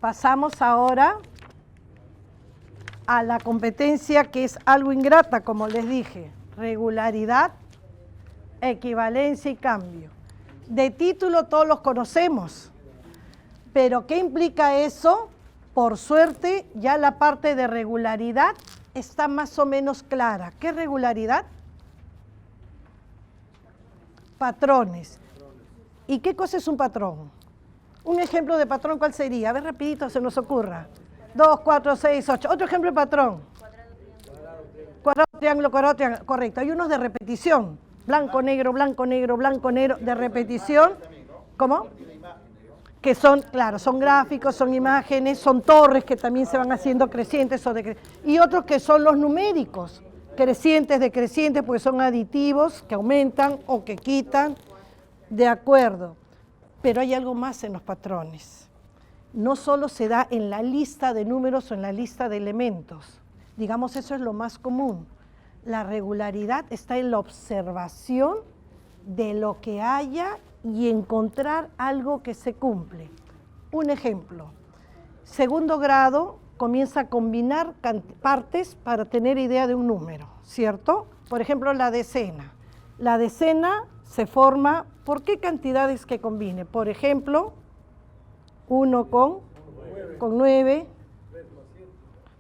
Pasamos ahora a la competencia que es algo ingrata, como les dije. Regularidad, equivalencia y cambio. De título todos los conocemos, pero ¿qué implica eso? Por suerte, ya la parte de regularidad está más o menos clara. ¿Qué es regularidad? Patrones. ¿Y qué cosa es un patrón? Un ejemplo de patrón, ¿cuál sería? A ver, rapidito, se nos ocurra. 2, 4, 6, 8. Otro ejemplo de patrón. Cuadrado, triángulo, correcto. Hay unos de repetición. Blanco, negro, blanco, negro, blanco, negro, de repetición. ¿Cómo? Que son, claro, son gráficos, son imágenes, son torres que también se van haciendo crecientes o decrecientes. Y otros que son los numéricos, crecientes, decrecientes, porque son aditivos que aumentan o que quitan, de acuerdo. Pero hay algo más en los patrones. No solo se da en la lista de números o en la lista de elementos. Digamos, eso es lo más común. La regularidad está en la observación de lo que haya y encontrar algo que se cumple. Un ejemplo, segundo grado comienza a combinar partes para tener idea de un número, ¿cierto? Por ejemplo, la decena. La decena se forma por qué cantidades que combine. Por ejemplo, 1 con 9,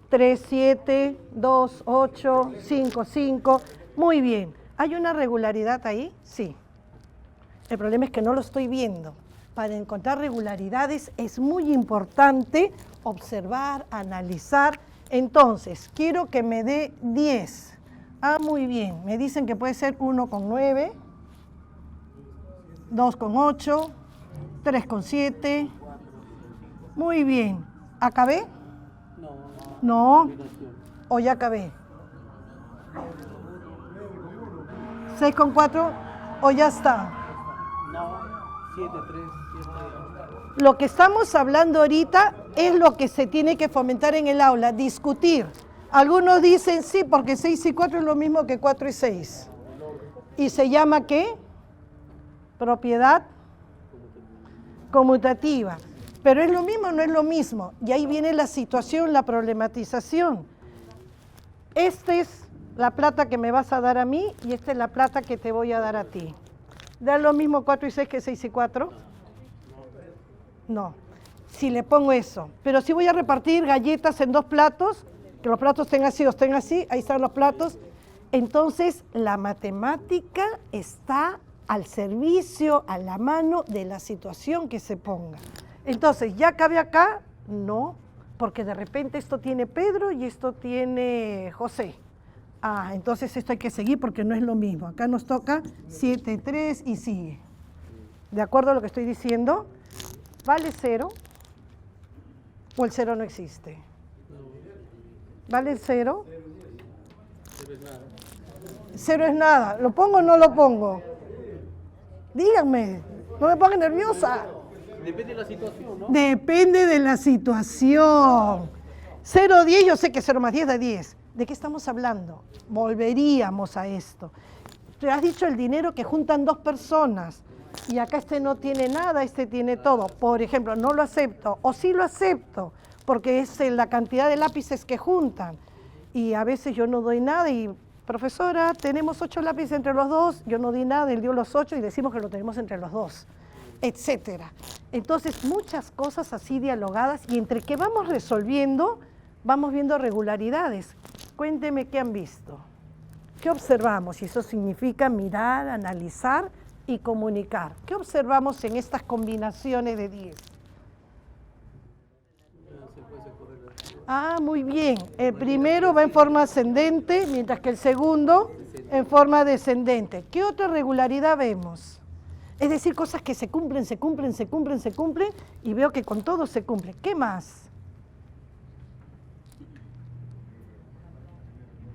3, 7, 2, 8, 5, 5. Muy bien. ¿Hay una regularidad ahí? Sí. El problema es que no lo estoy viendo. Para encontrar regularidades es muy importante observar, analizar. Entonces, quiero que me dé 10. Ah, muy bien. Me dicen que puede ser 1 con 9, 2 con 8, 3 con 7. Muy bien. ¿Acabé? No. ¿O ya acabé? 6 con 4, ¿o ya está? No, 7, 3, 7. Lo que estamos hablando ahorita es lo que se tiene que fomentar en el aula, discutir. Algunos dicen sí, porque 6 y 4 es lo mismo que 4 y 6. ¿Y se llama qué? Propiedad conmutativa. Pero es lo mismo o no es lo mismo. Y ahí viene la situación, la problematización. Esta es la plata que me vas a dar a mí y esta es la plata que te voy a dar a ti. ¿Da lo mismo 4 y 6 que 6 y 4? No. Si le pongo eso. Pero si voy a repartir galletas en 2 platos, que los platos estén así o estén así, ahí están los platos. Entonces, la matemática está al servicio, a la mano de la situación que se ponga. Entonces, ¿ya cabe acá? No, porque de repente esto tiene Pedro y esto tiene José. Ah, entonces esto hay que seguir porque no es lo mismo. Acá nos toca 7, 3 y sigue. ¿De acuerdo a lo que estoy diciendo? ¿Vale 0? ¿O el 0 no existe? ¿Vale el 0? 0 es nada. 0 es nada. ¿Lo pongo o no lo pongo? Díganme, no me pongan nerviosa. Depende de la situación, ¿no? Depende de la situación. 0, 10, yo sé que 0 más 10 da 10. ¿De qué estamos hablando? Volveríamos a esto. Te has dicho el dinero que juntan 2 personas y acá este no tiene nada, este tiene todo. Por ejemplo, no lo acepto o sí lo acepto porque es la cantidad de lápices que juntan. Y a veces yo no doy nada y, profesora, tenemos 8 lápices entre los dos, yo no di nada, él dio los 8 y decimos que lo tenemos entre los dos, etcétera. Entonces, muchas cosas así dialogadas y entre que vamos resolviendo, vamos viendo regularidades. Cuénteme qué han visto, qué observamos, y eso significa mirar, analizar y comunicar. ¿Qué observamos en estas combinaciones de 10? Ah, muy bien. El primero va en forma ascendente, mientras que el segundo en forma descendente. ¿Qué otra regularidad vemos? Es decir, cosas que se cumplen, se cumplen, se cumplen, se cumplen, y veo que con todo se cumple. ¿Qué más?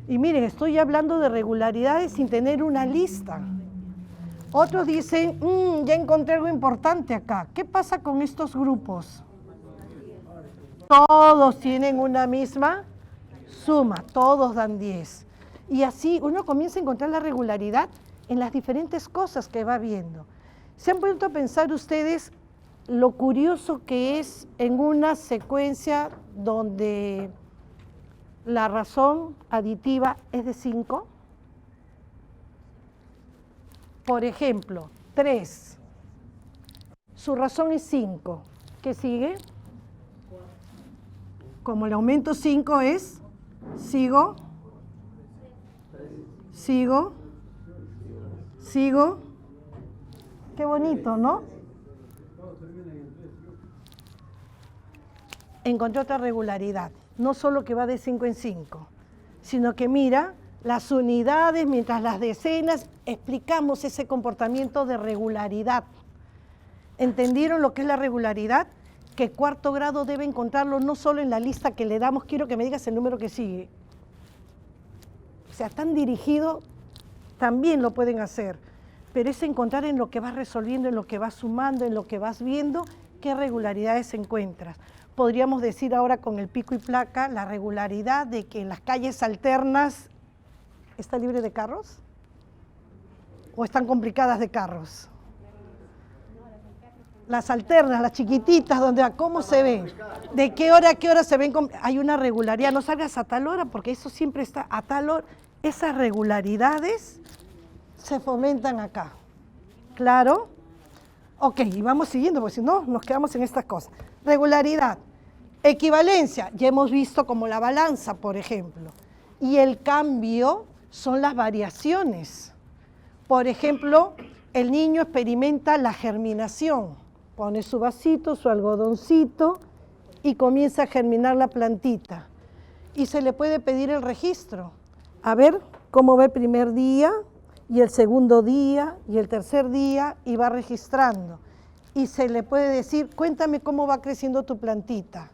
Y miren, estoy hablando de regularidades sin tener una lista. Otros dicen, ya encontré algo importante acá. ¿Qué pasa con estos grupos? Todos tienen una misma suma, todos dan 10. Y así uno comienza a encontrar la regularidad en las diferentes cosas que va viendo. ¿Se han puesto a pensar ustedes lo curioso que es en una secuencia donde la razón aditiva es de 5. Por ejemplo, 3. Su razón es 5. ¿Qué sigue? Como el aumento 5 es, sigo, sigo, sigo. Qué bonito, ¿no? Encontré otra regularidad. No solo que va de 5 en 5, sino que mira, las unidades, mientras las decenas, explicamos ese comportamiento de regularidad. ¿Entendieron lo que es la regularidad? Que cuarto grado debe encontrarlo no solo en la lista que le damos, quiero que me digas el número que sigue. O sea, tan dirigido, también lo pueden hacer, pero es encontrar en lo que vas resolviendo, en lo que vas sumando, en lo que vas viendo, qué regularidades encuentras. Podríamos decir ahora con el pico y placa la regularidad de que en las calles alternas está libre de carros o están complicadas de carros. Las alternas, las chiquititas, donde cómo se ven, de qué hora a qué hora se ven, hay una regularidad, no salgas a tal hora porque eso siempre está a tal hora. Esas regularidades se fomentan acá. ¿Claro? Ok, y vamos siguiendo, porque si no, nos quedamos en estas cosas. Regularidad. Equivalencia, ya hemos visto como la balanza, por ejemplo. Y el cambio son las variaciones. Por ejemplo, el niño experimenta la germinación. Pone su vasito, su algodoncito y comienza a germinar la plantita. Y se le puede pedir el registro. A ver cómo va el primer día y el segundo día y el tercer día y va registrando. Y se le puede decir, cuéntame cómo va creciendo tu plantita,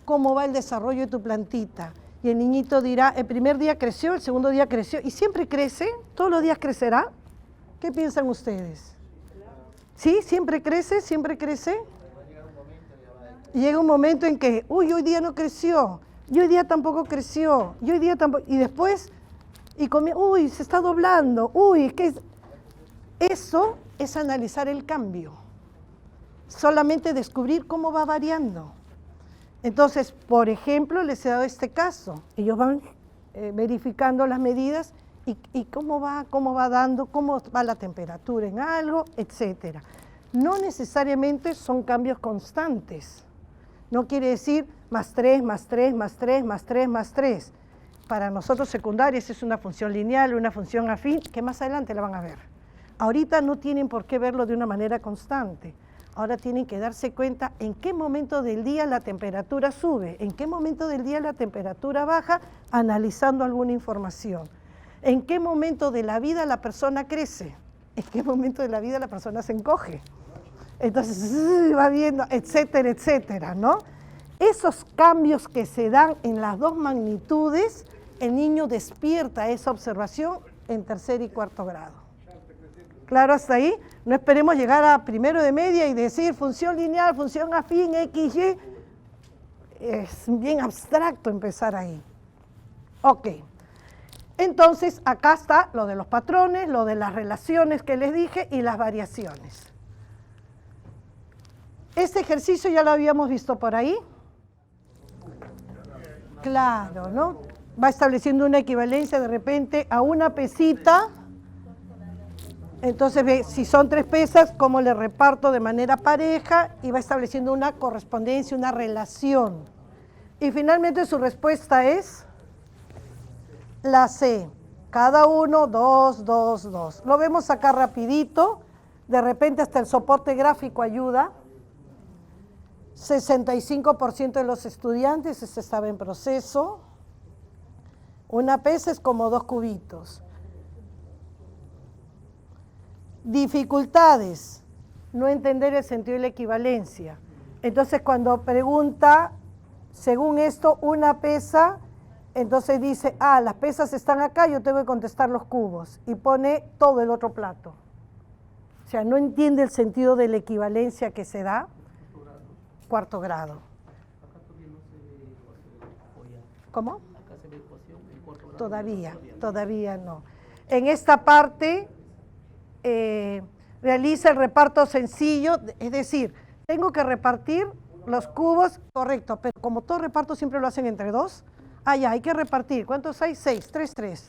cómo va el desarrollo de tu plantita. Y el niñito dirá, el primer día creció, el segundo día creció. ¿Y siempre crece? ¿Todos los días crecerá? ¿Qué piensan ustedes? ¿Sí? ¿Siempre crece? ¿Siempre crece? Y llega un momento en que, uy, hoy día no creció, y hoy día tampoco creció, y hoy día tampoco, y después, uy, se está doblando, uy, ¿qué es? Eso es analizar el cambio, solamente descubrir cómo va variando. Entonces, por ejemplo, les he dado este caso, ellos van verificando las medidas y cómo va dando, cómo va la temperatura en algo, etcétera. No necesariamente son cambios constantes. No quiere decir más 3, más 3, más 3, más 3, más 3. Para nosotros secundarios es una función lineal, una función afín, que más adelante la van a ver. Ahorita no tienen por qué verlo de una manera constante. Ahora tienen que darse cuenta en qué momento del día la temperatura sube, en qué momento del día la temperatura baja, analizando alguna información. ¿En qué momento de la vida la persona crece? ¿En qué momento de la vida la persona se encoge? Entonces va viendo, etcétera, etcétera, ¿no? Esos cambios que se dan en las dos magnitudes, el niño despierta esa observación en tercer y cuarto grado. ¿Claro hasta ahí? No esperemos llegar a primero de media y decir función lineal, función afín, X, Y. Es bien abstracto empezar ahí. Ok. Entonces, acá está lo de los patrones, lo de las relaciones que les dije y las variaciones. Este ejercicio ya lo habíamos visto por ahí. Claro, ¿no? Va estableciendo una equivalencia de repente a una pesita. Entonces ve, si son 3 pesas, cómo le reparto de manera pareja y va estableciendo una correspondencia, una relación. Y finalmente su respuesta es la C. Cada uno, 2, 2, 2. Lo vemos acá rapidito. De repente hasta el soporte gráfico ayuda. 65% de los estudiantes, este estaba en proceso. Una pesa es como 2 cubitos. Dificultades, no entender el sentido de la equivalencia. Entonces cuando pregunta, según esto, una pesa, entonces dice, las pesas están acá, yo tengo que contestar los cubos. Y pone todo el otro plato. O sea, no entiende el sentido de la equivalencia que se da. Cuarto grado. ¿Cómo? Todavía no. En esta parte realiza el reparto sencillo, es decir, Tengo que repartir los cubos, correcto, pero como todo reparto siempre lo hacen entre dos. Ah, ya, hay que repartir. ¿Cuántos hay? 6, 3, 3.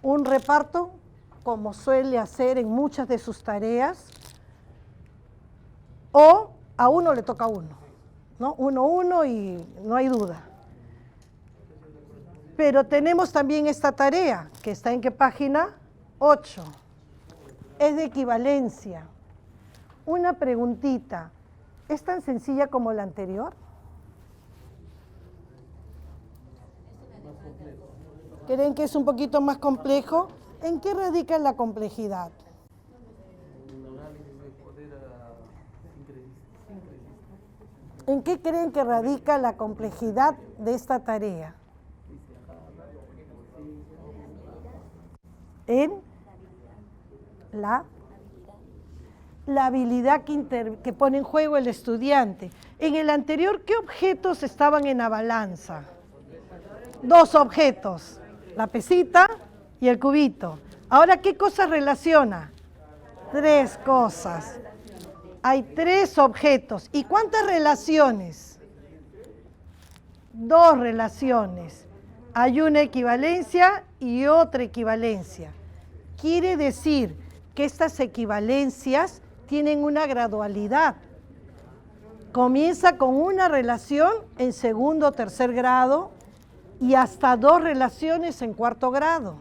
Un reparto, como suele hacer en muchas de sus tareas, o a uno le toca uno, ¿no? 1, 1 y no hay duda. Pero tenemos también esta tarea, que está en qué página? 8. Es de equivalencia. Una preguntita. ¿Es tan sencilla como la anterior? ¿Creen que es un poquito más complejo? ¿En qué radica la complejidad? ¿En qué creen que radica la complejidad de esta tarea? En la habilidad que pone en juego el estudiante. En el anterior, ¿qué objetos estaban en la balanza? 2 objetos, la pesita y el cubito. Ahora, ¿qué cosas relaciona? 3 cosas. Hay 3 objetos. ¿Y cuántas relaciones? 2 relaciones. Hay una equivalencia y otra equivalencia. Quiere decir que estas equivalencias tienen una gradualidad. Comienza con una relación en segundo o tercer grado y hasta 2 relaciones en cuarto grado.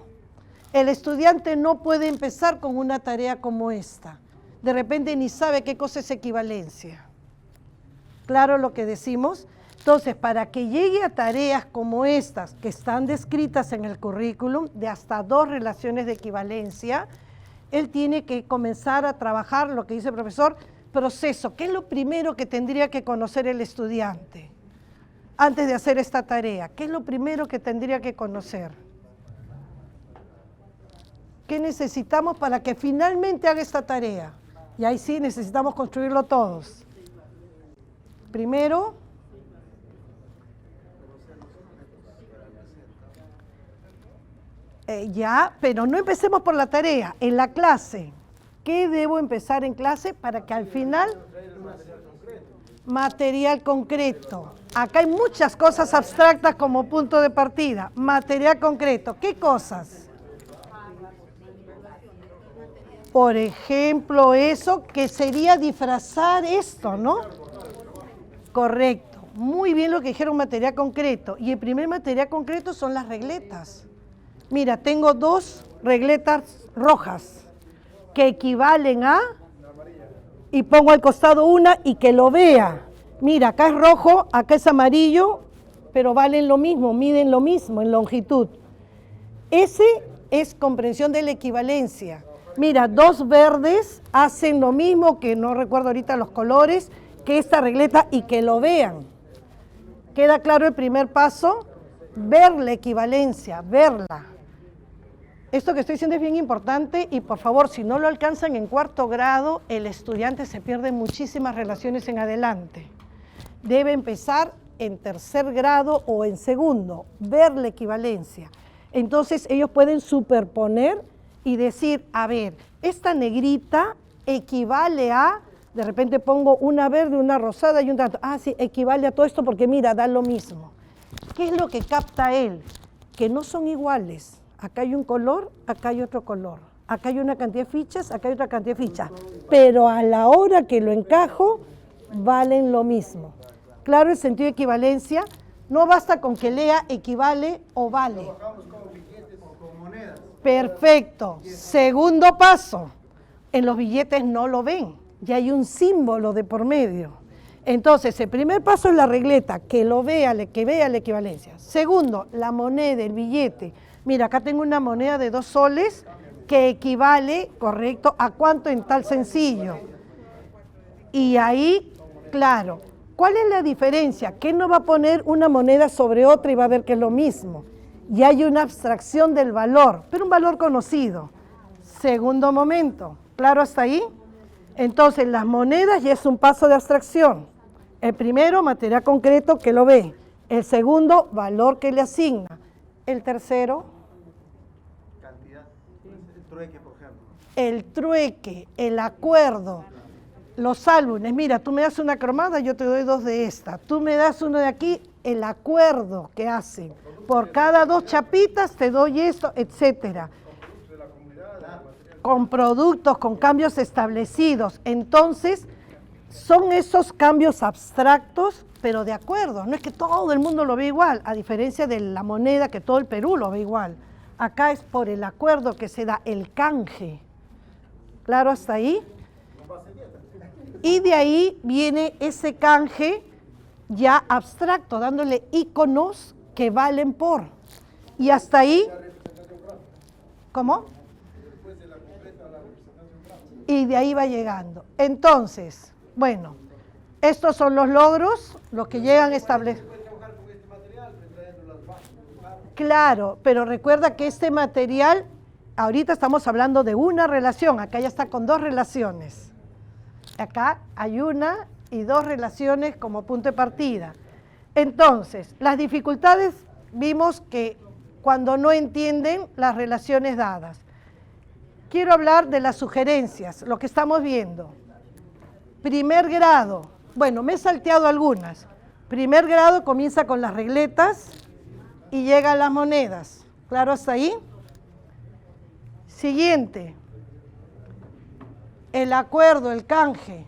El estudiante no puede empezar con una tarea como esta. De repente ni sabe qué cosa es equivalencia. ¿Claro lo que decimos? Entonces, para que llegue a tareas como estas, que están descritas en el currículum, de hasta 2 relaciones de equivalencia, él tiene que comenzar a trabajar, lo que dice el profesor, proceso. ¿Qué es lo primero que tendría que conocer el estudiante antes de hacer esta tarea? ¿Qué es lo primero que tendría que conocer? ¿Qué necesitamos para que finalmente haga esta tarea? Y ahí sí necesitamos construirlo todos. Primero, ya, pero no empecemos por la tarea, en la clase. ¿Qué debo empezar en clase para que al final? Material concreto. Acá hay muchas cosas abstractas como punto de partida. Material concreto. ¿Qué cosas? Por ejemplo, eso que sería disfrazar esto, ¿no? Correcto. Muy bien lo que dijeron, material concreto. Y el primer material concreto son las regletas. Mira, tengo 2 regletas rojas que equivalen a, y pongo al costado una y que lo vea. Mira, acá es rojo, acá es amarillo, pero valen lo mismo, miden lo mismo en longitud. Ese es comprensión de la equivalencia. Mira, 2 verdes hacen lo mismo, que no recuerdo ahorita los colores, que esta regleta y que lo vean. ¿Queda claro el primer paso? Ver la equivalencia, verla. Esto que estoy diciendo es bien importante y por favor, si no lo alcanzan en cuarto grado, el estudiante se pierde muchísimas relaciones en adelante. Debe empezar en tercer grado o en segundo, ver la equivalencia. Entonces ellos pueden superponer y decir, a ver, esta negrita equivale a, de repente pongo una verde, una rosada y un tanto. Ah, sí, equivale a todo esto porque mira, da lo mismo. ¿Qué es lo que capta él? Que no son iguales. Acá hay un color, acá hay otro color. Acá hay una cantidad de fichas, acá hay otra cantidad de fichas. Pero a la hora que lo encajo, valen lo mismo. Claro, el sentido de equivalencia, no basta con que lea equivale o vale. Perfecto. Segundo paso, en los billetes no lo ven, ya hay un símbolo de por medio. Entonces, el primer paso es la regleta, que lo vea, que vea la equivalencia. Segundo, la moneda, el billete. Mira, acá tengo una moneda de 2 soles que equivale, correcto, ¿a cuánto en tal sencillo? Y ahí, claro, ¿cuál es la diferencia? Que no va a poner una moneda sobre otra y va a ver que es lo mismo. Y hay una abstracción del valor, pero un valor conocido. Segundo momento, ¿claro hasta ahí? Entonces, las monedas ya es un paso de abstracción. El primero, material concreto que lo ve. El segundo, valor que le asigna. El tercero, cantidad, el trueque, por ejemplo. el trueque, el acuerdo. los álbumes, mira, tú me das una cromada, yo te doy 2 de esta. Tú me das uno de aquí, el acuerdo que hacen. Por cada 2 chapitas te doy esto, etcétera. Con productos, con cambios establecidos. Entonces, son esos cambios abstractos, pero de acuerdo. No es que todo el mundo lo ve igual, a diferencia de la moneda que todo el Perú lo ve igual. Acá es por el acuerdo que se da el canje. ¿Claro hasta ahí? Y de ahí viene ese canje ya abstracto, dándole iconos que valen por. Y hasta ahí, ¿cómo? Y de ahí va llegando. Entonces, bueno, estos son los logros, los que llegan a establecer. Claro, pero recuerda que este material, ahorita estamos hablando de una relación, acá ya está con 2 relaciones. Acá hay 1 y 2 relaciones como punto de partida. Entonces, las dificultades vimos que cuando no entienden las relaciones dadas. Quiero hablar de las sugerencias, lo que estamos viendo. Primer grado, bueno, me he salteado algunas. Primer grado comienza con las regletas y llega a las monedas. ¿Claro hasta ahí? Siguiente. El acuerdo, el canje.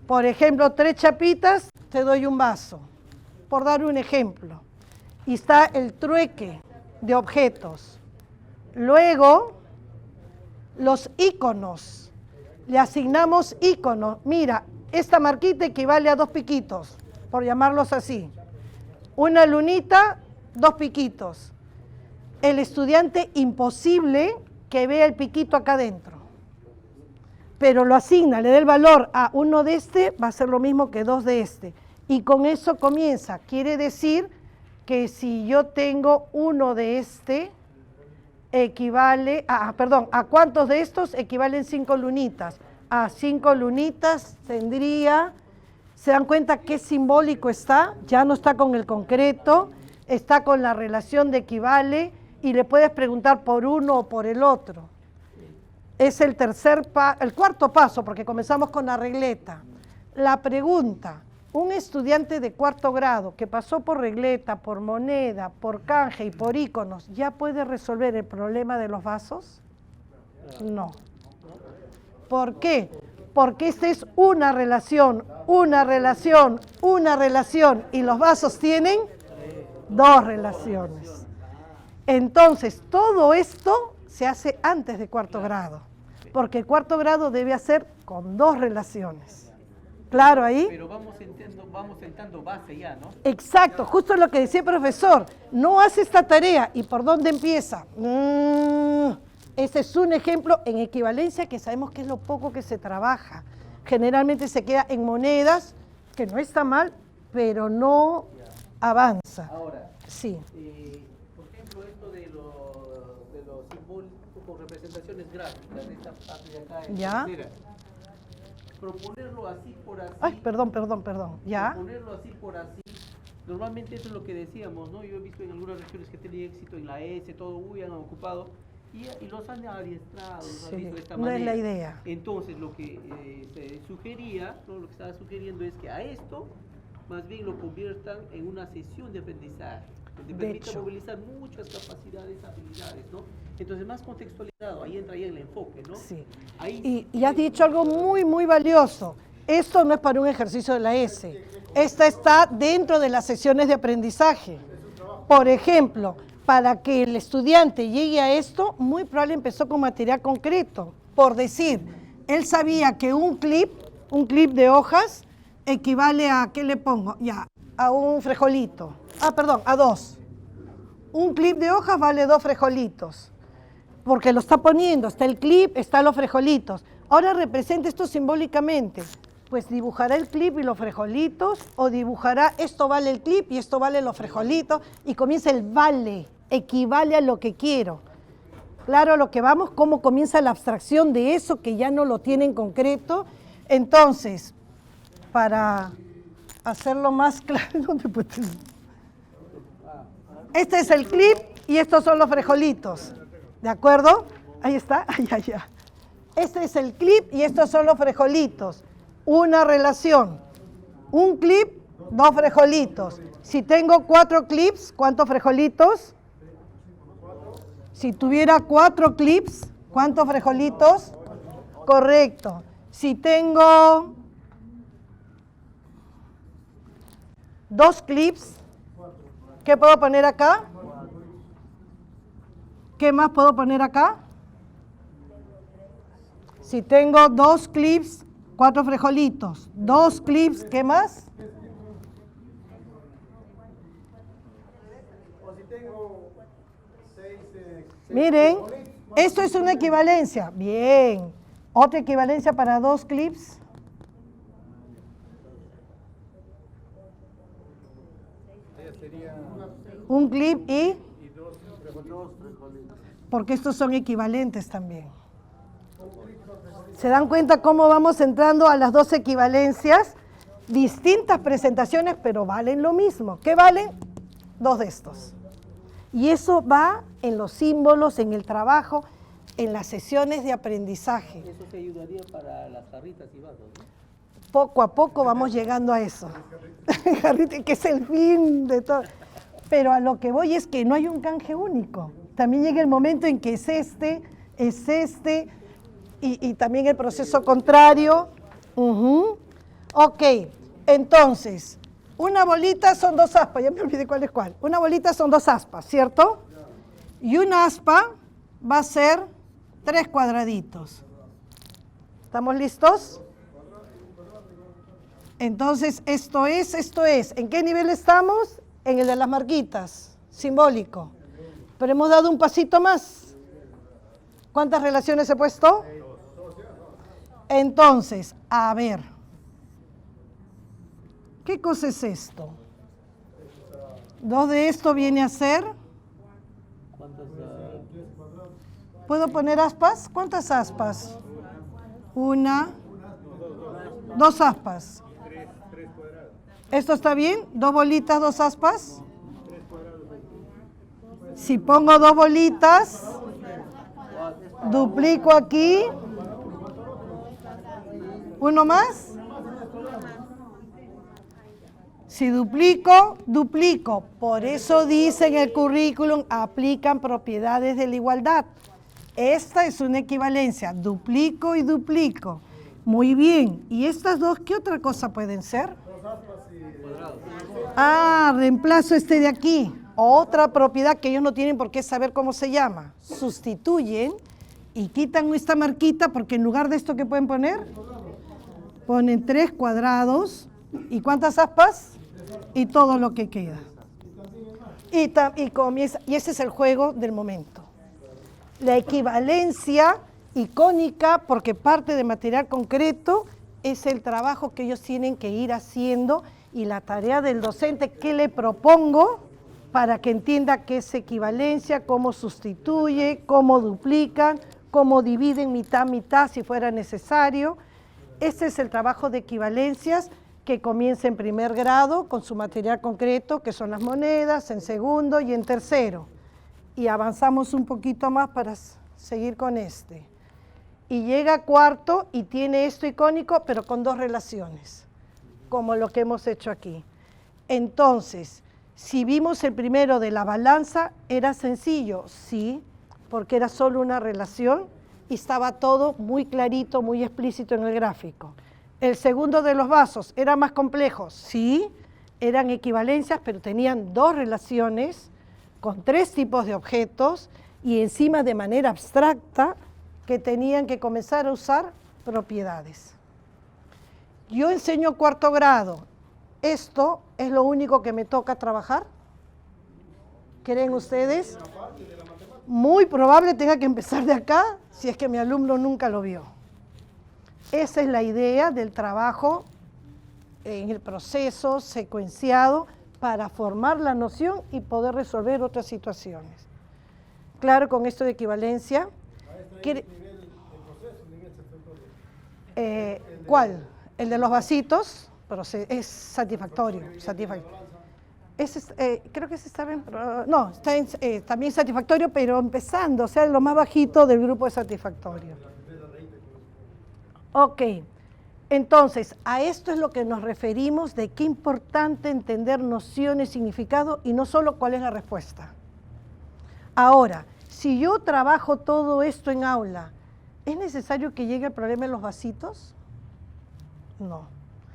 Por ejemplo, 3 chapitas, te doy un vaso. Por dar un ejemplo. Y está el trueque de objetos. Luego, los iconos. Le asignamos iconos. Mira, esta marquita equivale a 2 piquitos, por llamarlos así. Una lunita, 2 piquitos. El estudiante imposible que vea el piquito acá adentro. Pero lo asigna, le da el valor a 1 de este, va a ser lo mismo que 2 de este. Y con eso comienza. Quiere decir que si yo tengo 1 de este, equivale, ¿a cuántos de estos equivalen 5 lunitas? A 5 lunitas tendría, ¿se dan cuenta qué simbólico está? Ya no está con el concreto, está con la relación de equivale y le puedes preguntar por uno o por el otro. Es el cuarto paso, porque comenzamos con la regleta. La pregunta, un estudiante de 4º grado que pasó por regleta, por moneda, por canje y por iconos, ¿ya puede resolver el problema de los vasos? No. ¿Por qué? Porque esta es una relación, y los vasos tienen 2 relaciones. Entonces, todo esto se hace antes de 4º grado, porque el 4º grado debe hacer con 2 relaciones. ¿Claro ahí? Pero vamos sentando base ya, ¿no? Exacto, justo lo que decía el profesor. No hace esta tarea. ¿Y por dónde empieza? Ese es un ejemplo en equivalencia que sabemos que es lo poco que se trabaja. Generalmente se queda en monedas, que no está mal, pero no avanza. Ahora, sí. Por ejemplo, esto de los simbólicos con representaciones gráficas, de esta parte de acá. ¿Ya? Proponerlo así por así. Ay, perdón. ¿Ya? Proponerlo así por así. Normalmente eso es lo que decíamos, ¿no? Yo he visto en algunas regiones que tienen éxito en la S, todo, han ocupado y los han adiestrado, los han visto de esta manera. No es la idea. Entonces, lo que se sugería, ¿no? Lo que estaba sugiriendo es que a esto más bien lo conviertan en una sesión de aprendizaje, que te permita movilizar muchas capacidades, habilidades, ¿no? Entonces, más contextualizado, ahí entra ya el enfoque, ¿no? Sí. Ahí, y has dicho algo muy, muy valioso. Esto no es para un ejercicio de la S. Esta está dentro de las sesiones de aprendizaje. Por ejemplo, para que el estudiante llegue a esto, muy probable empezó con material concreto. Por decir, él sabía que un clip de hojas equivale a, ¿qué le pongo? Ya, a un frijolito. A 2. Un clip de hojas vale 2 frijolitos. Porque lo está poniendo, está el clip, están los frijolitos. Ahora representa esto simbólicamente. Pues dibujará el clip y los frijolitos, o dibujará esto vale el clip y esto vale los frijolitos, y comienza el vale, equivale a lo que quiero. Claro, lo que vamos, cómo comienza la abstracción de eso que ya no lo tiene en concreto. Entonces, para hacerlo más claro, este es el clip y estos son los frijolitos. ¿De acuerdo? Ahí está, ya. Este es el clip y estos son los frijolitos. una relación. Un clip, 2 frijolitos. Si tengo 4 clips, ¿cuántos frijolitos? Si tuviera 4 clips, ¿cuántos frijolitos? Correcto. Si tengo 2 clips, ¿qué puedo poner acá? ¿Qué más puedo poner acá? Si tengo 2 clips, 4 frijolitos. 2 clips, ¿qué más? Miren, esto es una equivalencia. Bien. Otra equivalencia para 2 clips. Un clip y... Porque estos son equivalentes también. ¿Se dan cuenta cómo vamos entrando a las 2 equivalencias? Distintas presentaciones, pero valen lo mismo. ¿Qué valen? 2 de estos. Y eso va en los símbolos, en el trabajo, en las sesiones de aprendizaje. Eso te ayudaría para las jarritas y vasos, ¿no? Poco a poco vamos llegando a eso. Jarrita, que es el fin de todo. Pero a lo que voy es que no hay un canje único. También llega el momento en que es este, y también el proceso contrario. Ok, entonces, una bolita son 2 aspas, ya me olvidé cuál es cuál. Una bolita son 2 aspas, ¿cierto? Y una aspa va a ser 3 cuadraditos. ¿Estamos listos? Entonces, esto es. ¿En qué nivel estamos? En el de las marquitas, simbólico. Pero hemos dado un pasito más. ¿Cuántas relaciones he puesto? Entonces, a ver. ¿Qué cosa es esto? 2 de esto viene a ser... ¿Puedo poner aspas? ¿Cuántas aspas? 1, 2 aspas. ¿Esto está bien? 2 bolitas, 2 aspas. Si pongo 2 bolitas, duplico aquí. ¿Uno más? Si duplico, duplico. Por eso dice en el currículum, aplican propiedades de la igualdad. Esta es una equivalencia, duplico y duplico. Muy bien. ¿Y estas 2 qué otra cosa pueden ser? Ah, reemplazo este de aquí. Otra propiedad que ellos no tienen por qué saber cómo se llama. Sustituyen y quitan esta marquita porque en lugar de esto, ¿qué pueden poner? Ponen 3 cuadrados. ¿Y cuántas aspas? Y todo lo que queda. Y comienza, y ese es el juego del momento. La equivalencia icónica, porque parte de material concreto, es el trabajo que ellos tienen que ir haciendo y la tarea del docente que le propongo para que entienda qué es equivalencia, cómo sustituye, cómo duplican, cómo dividen mitad a mitad si fuera necesario. Este es el trabajo de equivalencias que comienza en primer grado con su material concreto, que son las monedas, en segundo y en tercero. Y avanzamos un poquito más para seguir con este. Y llega a cuarto y tiene esto icónico, pero con 2 relaciones, como lo que hemos hecho aquí. Entonces, si vimos el primero de la balanza, ¿era sencillo? Sí, porque era solo una relación y estaba todo muy clarito, muy explícito en el gráfico. El segundo de los vasos, ¿era más complejo? Sí, eran equivalencias, pero tenían 2 relaciones con 3 tipos de objetos y encima de manera abstracta que tenían que comenzar a usar propiedades. Yo enseño cuarto grado. ¿Esto es lo único que me toca trabajar? ¿Creen ustedes? Muy probable tenga que empezar de acá si es que mi alumno nunca lo vio. Esa es la idea del trabajo en el proceso secuenciado para formar la noción y poder resolver otras situaciones. Claro, con esto de equivalencia. ¿Cuál? El de los vasitos, pero es satisfactorio. Creo que ese está bien, pero no, está también satisfactorio, pero empezando, o sea, lo más bajito del grupo de satisfactorio. Ok, Entonces, a esto es lo que nos referimos de qué importante entender nociones, significado y no solo cuál es la respuesta. Ahora, si yo trabajo todo esto en aula, ¿es necesario que llegue el problema de los vasitos? No.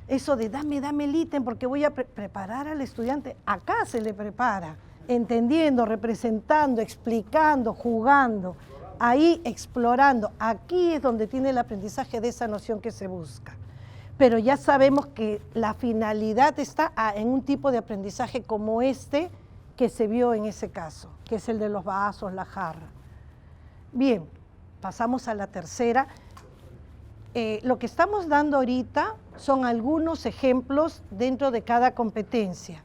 Eso de dame el ítem porque voy a preparar al estudiante, acá se le prepara, entendiendo, representando, explicando, jugando, ahí explorando. Aquí es donde tiene el aprendizaje de esa noción que se busca. Pero ya sabemos que la finalidad está en un tipo de aprendizaje como este que se vio en ese caso, que es el de los vasos, la jarra. Bien, pasamos a la tercera. Lo que estamos dando ahorita son algunos ejemplos dentro de cada competencia.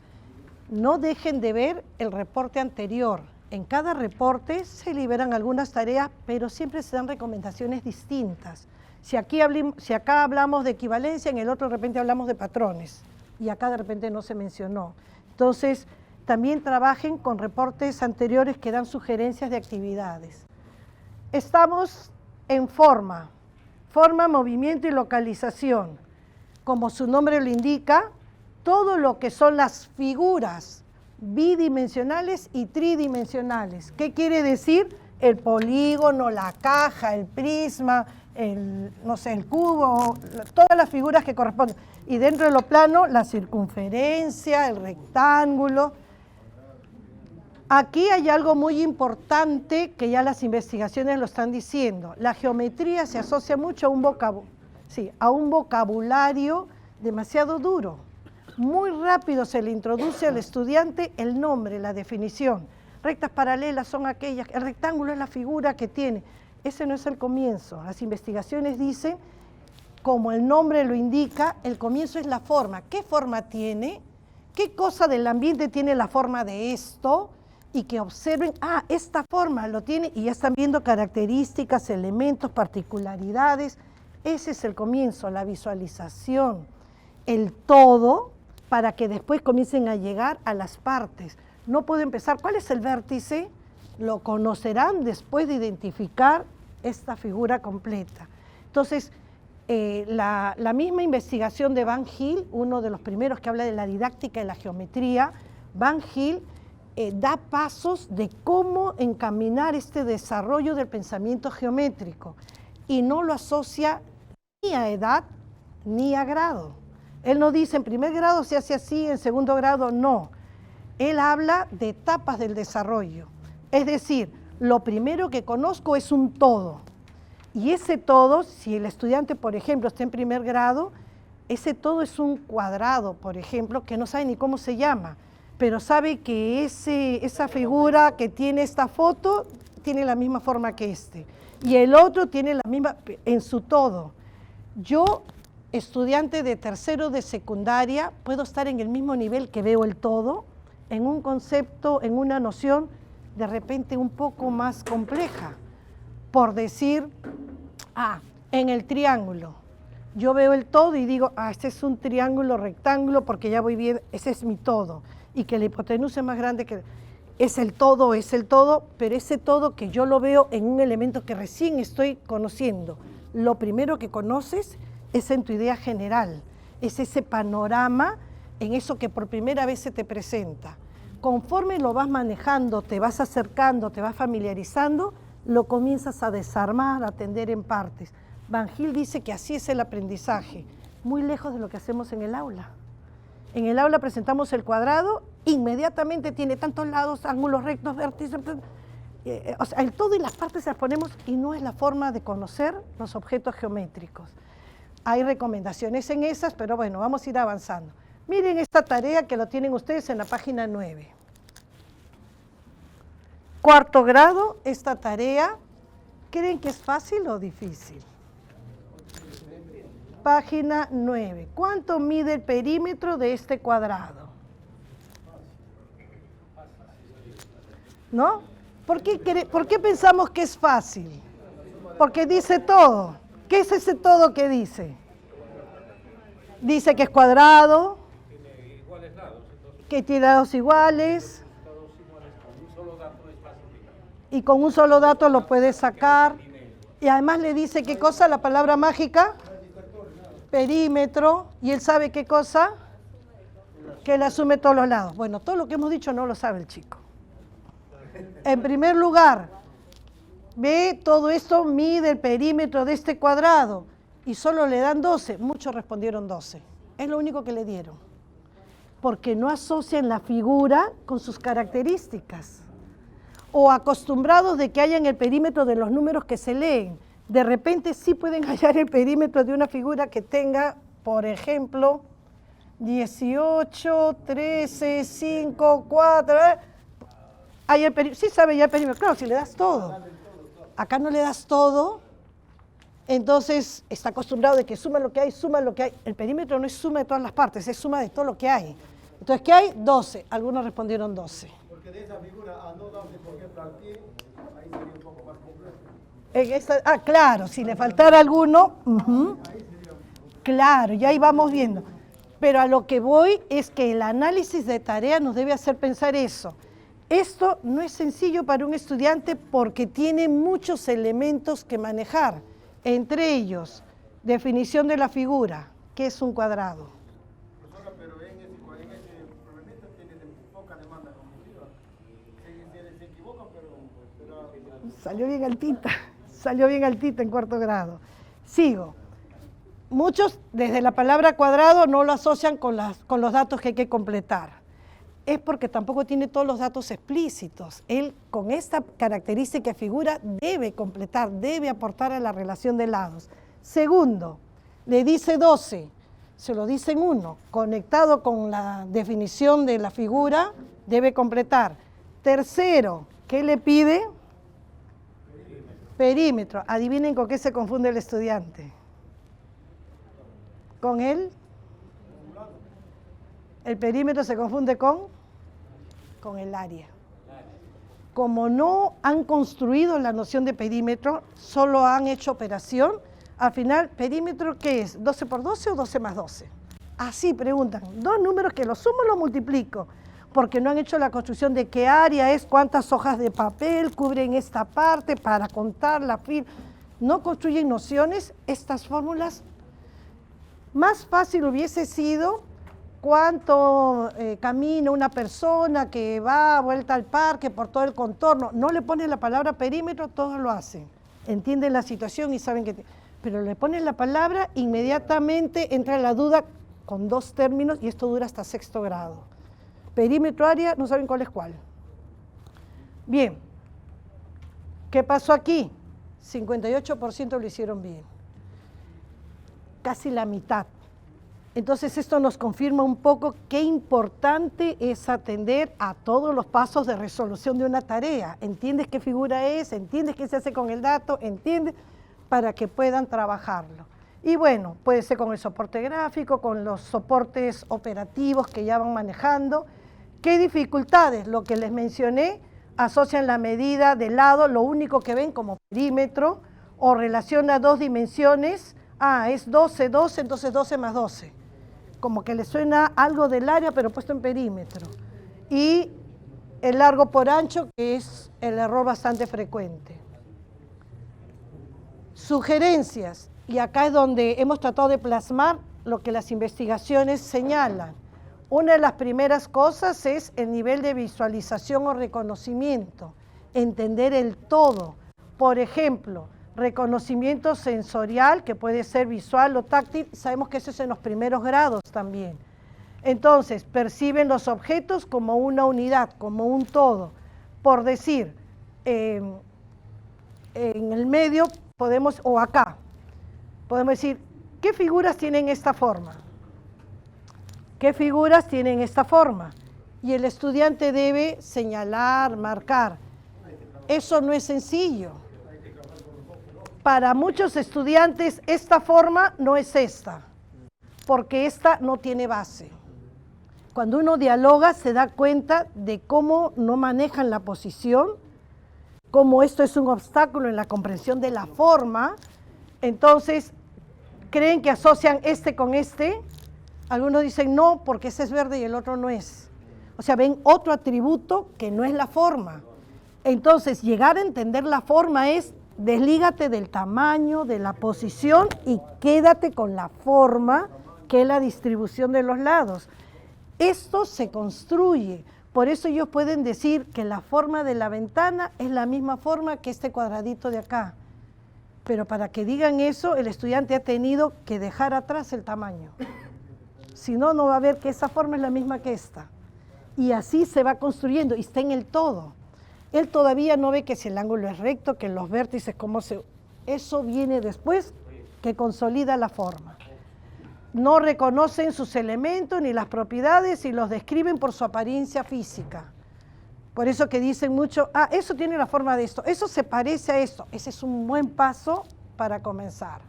No dejen de ver el reporte anterior. En cada reporte se liberan algunas tareas, pero siempre se dan recomendaciones distintas. Si acá hablamos de equivalencia, en el otro de repente hablamos de patrones, y acá de repente no se mencionó. Entonces, también trabajen con reportes anteriores que dan sugerencias de actividades. Estamos en forma, movimiento y localización. Como su nombre lo indica, todo lo que son las figuras bidimensionales y tridimensionales. ¿Qué quiere decir? El polígono, la caja, el prisma, el cubo, todas las figuras que corresponden. Y dentro de lo plano, la circunferencia, el rectángulo. Aquí hay algo muy importante que ya las investigaciones lo están diciendo. La geometría se asocia mucho a un vocabulario demasiado duro. Muy rápido se le introduce al estudiante el nombre, la definición. Rectas paralelas son aquellas, el rectángulo es la figura que tiene. Ese no es el comienzo. Las investigaciones dicen, como el nombre lo indica, el comienzo es la forma. ¿Qué forma tiene? ¿Qué cosa del ambiente tiene la forma de esto? Y que observen, esta forma lo tiene, y ya están viendo características, elementos, particularidades. Ese es el comienzo, la visualización, el todo, para que después comiencen a llegar a las partes. No puedo empezar, ¿cuál es el vértice? Lo conocerán después de identificar esta figura completa. Entonces, la misma investigación de Van Hill, uno de los primeros que habla de la didáctica y la geometría, Van Hill da pasos de cómo encaminar este desarrollo del pensamiento geométrico y no lo asocia ni a edad ni a grado. Él no dice en primer grado se hace así, en segundo grado no. Él habla de etapas del desarrollo. Es decir, lo primero que conozco es un todo. Y ese todo, si el estudiante, por ejemplo, está en primer grado, ese todo es un cuadrado, por ejemplo, que no sabe ni cómo se llama, pero sabe que esa figura que tiene esta foto tiene la misma forma que este. Y el otro tiene la misma, en su todo. Yo, estudiante de tercero de secundaria, puedo estar en el mismo nivel que veo el todo, en un concepto, en una noción de repente un poco más compleja. Por decir, en el triángulo, yo veo el todo y digo, este es un triángulo rectángulo porque ya voy bien, ese es mi todo. Y que la hipotenusa es más grande que... es el todo, pero ese todo que yo lo veo en un elemento que recién estoy conociendo. Lo primero que conoces es en tu idea general, es ese panorama en eso que por primera vez se te presenta. Conforme lo vas manejando, te vas acercando, te vas familiarizando, lo comienzas a desarmar, a atender en partes. Van Hill dice que así es el aprendizaje, muy lejos de lo que hacemos en el aula. En el aula presentamos el cuadrado, inmediatamente tiene tantos lados, ángulos rectos, vértices, o sea, el todo y las partes se las ponemos y no es la forma de conocer los objetos geométricos. Hay recomendaciones en esas, pero bueno, vamos a ir avanzando. Miren esta tarea que lo tienen ustedes en la página 9. Cuarto grado, esta tarea, ¿creen que es fácil o difícil? Página 9. ¿Cuánto mide el perímetro de este cuadrado? ¿No? ¿Por qué pensamos que es fácil? Porque dice todo. ¿Qué es ese todo que dice? Dice que es cuadrado, que tiene lados iguales, y con un solo dato lo puedes sacar. Y además le dice, ¿qué cosa? La palabra mágica. perímetro, y él sabe qué cosa, que él asume todos los lados. Bueno, todo lo que hemos dicho no lo sabe el chico. En primer lugar, ve todo esto, mide el perímetro de este cuadrado, y solo le dan 12, muchos respondieron 12, es lo único que le dieron, porque no asocian la figura con sus características, o acostumbrados de que hayan el perímetro de los números que se leen. De repente sí pueden hallar el perímetro de una figura que tenga, por ejemplo, 18, 13, 5, 4, hay el perímetro, sí sabe ya el perímetro, claro, si le das todo. Acá no le das todo, entonces está acostumbrado de que suma lo que hay, suma lo que hay. El perímetro no es suma de todas las partes, es suma de todo lo que hay. Entonces, ¿qué hay? 12, algunos respondieron 12. Porque de esa figura a no darle, por ejemplo, al pie, ahí sería un poco más complejo. Claro, si le faltara alguno, claro, ya ahí vamos viendo. Pero a lo que voy es que el análisis de tarea nos debe hacer pensar eso. Esto no es sencillo para un estudiante porque tiene muchos elementos que manejar, entre ellos, definición de la figura, ¿qué es un cuadrado? Profesora, pero en ese problemita tiene poca demanda cognitiva. Se equivocan, pero Salió bien altita en cuarto grado. Sigo. Muchos, desde la palabra cuadrado, no lo asocian con los datos que hay que completar. Es porque tampoco tiene todos los datos explícitos. Él, con esta característica de figura, debe completar, debe aportar a la relación de lados. Segundo, le dice 12, se lo dice en 1, conectado con la definición de la figura, debe completar. Tercero, ¿qué le pide? Perímetro. Adivinen con qué se confunde el estudiante. ¿Con él? El perímetro se confunde con el área. Como no han construido la noción de perímetro, solo han hecho operación, al final, ¿perímetro qué es? ¿12 por 12 o 12 más 12? Así preguntan, dos números que los sumo y los multiplico, porque no han hecho la construcción de qué área es, cuántas hojas de papel cubren esta parte para contar la fila. No construyen nociones, estas fórmulas. Más fácil hubiese sido cuánto camina una persona que va a vuelta al parque por todo el contorno. No le ponen la palabra perímetro, todos lo hacen. Entienden la situación y saben que... Pero le ponen la palabra, inmediatamente entra la duda con dos términos y esto dura hasta sexto grado. Perímetro, área, no saben cuál es cuál. Bien. ¿Qué pasó aquí? 58% lo hicieron bien. Casi la mitad. Entonces esto nos confirma un poco qué importante es atender a todos los pasos de resolución de una tarea. ¿Entiendes qué figura es? ¿Entiendes qué se hace con el dato? ¿Entiendes? Para que puedan trabajarlo. Y bueno, puede ser con el soporte gráfico, con los soportes operativos que ya van manejando. ¿Qué dificultades? Lo que les mencioné, asocian la medida de lado, lo único que ven como perímetro, o relaciona dos dimensiones. Es 12, 12, entonces 12 más 12. Como que le suena algo del área, pero puesto en perímetro. Y el largo por ancho, que es el error bastante frecuente. Sugerencias, y acá es donde hemos tratado de plasmar lo que las investigaciones señalan. Una de las primeras cosas es el nivel de visualización o reconocimiento, entender el todo. Por ejemplo, reconocimiento sensorial, que puede ser visual o táctil, sabemos que eso es en los primeros grados también. Entonces, perciben los objetos como una unidad, como un todo. Por decir, en el medio podemos, o acá, podemos decir, ¿qué figuras tienen esta forma? ¿Qué figuras tienen esta forma? Y el estudiante debe señalar, marcar. Eso no es sencillo. Para muchos estudiantes esta forma no es esta, porque esta no tiene base. Cuando uno dialoga se da cuenta de cómo no manejan la posición, cómo esto es un obstáculo en la comprensión de la forma. Entonces, creen que asocian este con este. Algunos dicen no, porque ese es verde y el otro no es. O sea, ven otro atributo que no es la forma. Entonces, llegar a entender la forma es Deslígate del tamaño, de la posición y quédate con la forma, que es la distribución de los lados. Esto se construye, por eso ellos pueden decir que la forma de la ventana es la misma forma que este cuadradito de acá. Pero para que digan eso, el estudiante ha tenido que dejar atrás el tamaño. Si no, no va a ver que esa forma es la misma que esta. Y así se va construyendo, y está en el todo. Él todavía no ve que si el ángulo es recto, que los vértices, cómo se... Eso viene después, que consolida la forma. No reconocen sus elementos ni las propiedades y los describen por su apariencia física. Por eso que dicen mucho, eso tiene la forma de esto, eso se parece a esto. Ese es un buen paso para comenzar.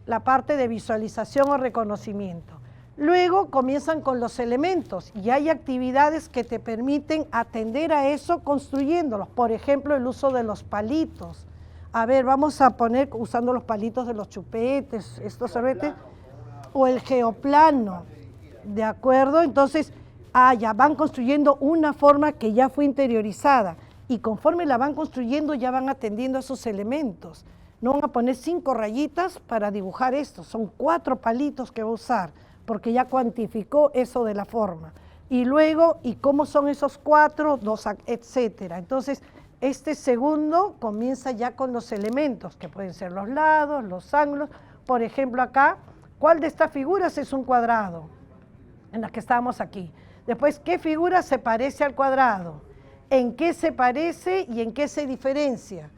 La parte de visualización o reconocimiento. Luego comienzan con los elementos y hay actividades que te permiten atender a eso construyéndolos. Por ejemplo, el uso de los palitos. A ver, vamos a poner usando los palitos de los chupetes, estos sorbetes, o el geoplano, ¿de acuerdo? Entonces, ya van construyendo una forma que ya fue interiorizada y conforme la van construyendo ya van atendiendo a esos elementos. No van a poner 5 rayitas para dibujar esto, son 4 palitos que va a usar, porque ya cuantificó eso de la forma. Y luego, ¿y cómo son esos 4? 2, etcétera. Entonces, este segundo comienza ya con los elementos, que pueden ser los lados, los ángulos. Por ejemplo, acá, ¿cuál de estas figuras es un cuadrado? En las que estamos aquí. Después, ¿qué figura se parece al cuadrado? ¿En qué se parece y en qué se diferencia?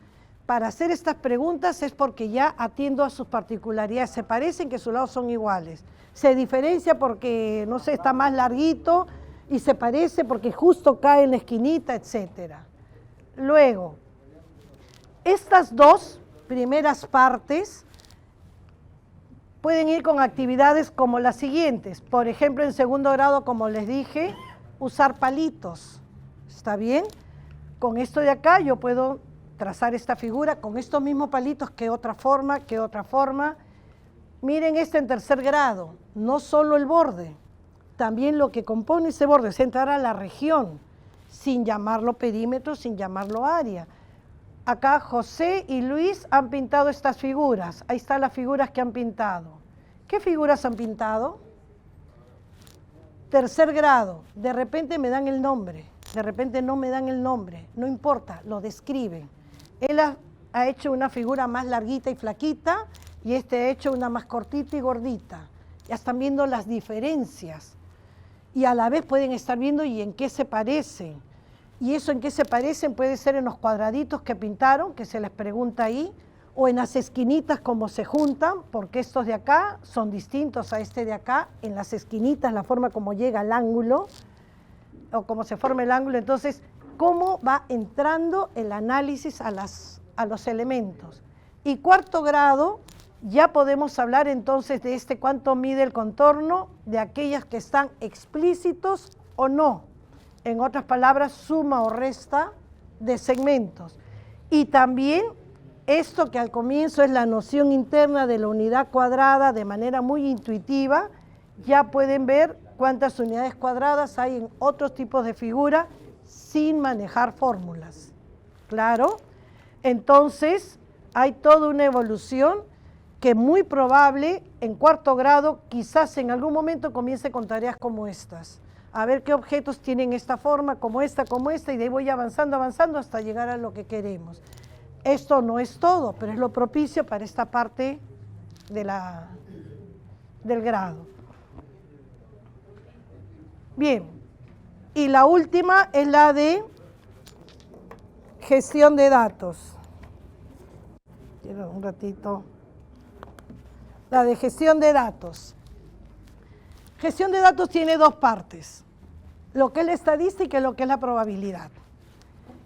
Para hacer estas preguntas es porque ya atiendo a sus particularidades. Se parecen que sus lados son iguales. Se diferencia porque, no sé, está más larguito y se parece porque justo cae en la esquinita, etcétera. Luego, estas 2 primeras partes pueden ir con actividades como las siguientes. Por ejemplo, en segundo grado, como les dije, usar palitos. ¿Está bien? Con esto de acá yo puedo trazar esta figura con estos mismos palitos. ¿Qué otra forma? ¿Qué otra forma? Miren este en tercer grado. No solo el borde, también lo que compone ese borde, es entrar a la región, sin llamarlo perímetro, sin llamarlo área. Acá José y Luis han pintado estas figuras. Ahí están las figuras que han pintado. ¿Qué figuras han pintado? Tercer grado. De repente me dan el nombre, de repente no me dan el nombre. No importa, lo describen. Él ha hecho una figura más larguita y flaquita y este ha hecho una más cortita y gordita. Ya están viendo las diferencias y a la vez pueden estar viendo y en qué se parecen. Y eso en qué se parecen puede ser en los cuadraditos que pintaron, que se les pregunta ahí, o en las esquinitas como se juntan, porque estos de acá son distintos a este de acá, en las esquinitas la forma como llega al ángulo, o cómo se forma el ángulo. Entonces, cómo va entrando el análisis a los elementos. Y cuarto grado, ya podemos hablar entonces de cuánto mide el contorno, de aquellas que están explícitos o no. En otras palabras, suma o resta de segmentos. Y también esto que al comienzo es la noción interna de la unidad cuadrada de manera muy intuitiva, ya pueden ver cuántas unidades cuadradas hay en otros tipos de figura sin manejar fórmulas. ¿Claro? Entonces, hay toda una evolución que muy probable en cuarto grado quizás en algún momento comience con tareas como estas. A ver qué objetos tienen esta forma, como esta, y de ahí voy avanzando hasta llegar a lo que queremos. Esto no es todo, pero es lo propicio para esta parte del grado. Bien, y la última es la de gestión de datos. Quiero un ratito. La de gestión de datos. Gestión de datos tiene 2 partes, lo que es la estadística y lo que es la probabilidad.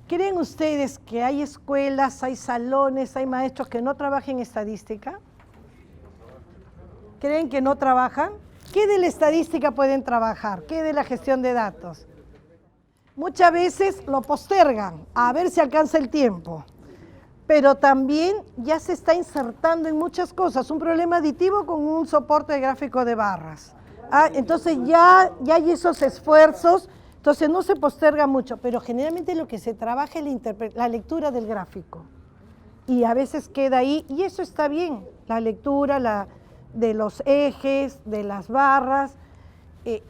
¿Creen ustedes que hay escuelas, hay salones, hay maestros que no trabajen estadística? ¿Creen que no trabajan? ¿Qué de la estadística pueden trabajar? ¿Qué de la gestión de datos? Muchas veces lo postergan, a ver si alcanza el tiempo. Pero también ya se está insertando en muchas cosas, un problema aditivo con un soporte gráfico de barras. Entonces ya hay esos esfuerzos, entonces no se posterga mucho, pero generalmente lo que se trabaja es la lectura del gráfico. y a veces queda ahí, y eso está bien, la lectura de los ejes, de las barras,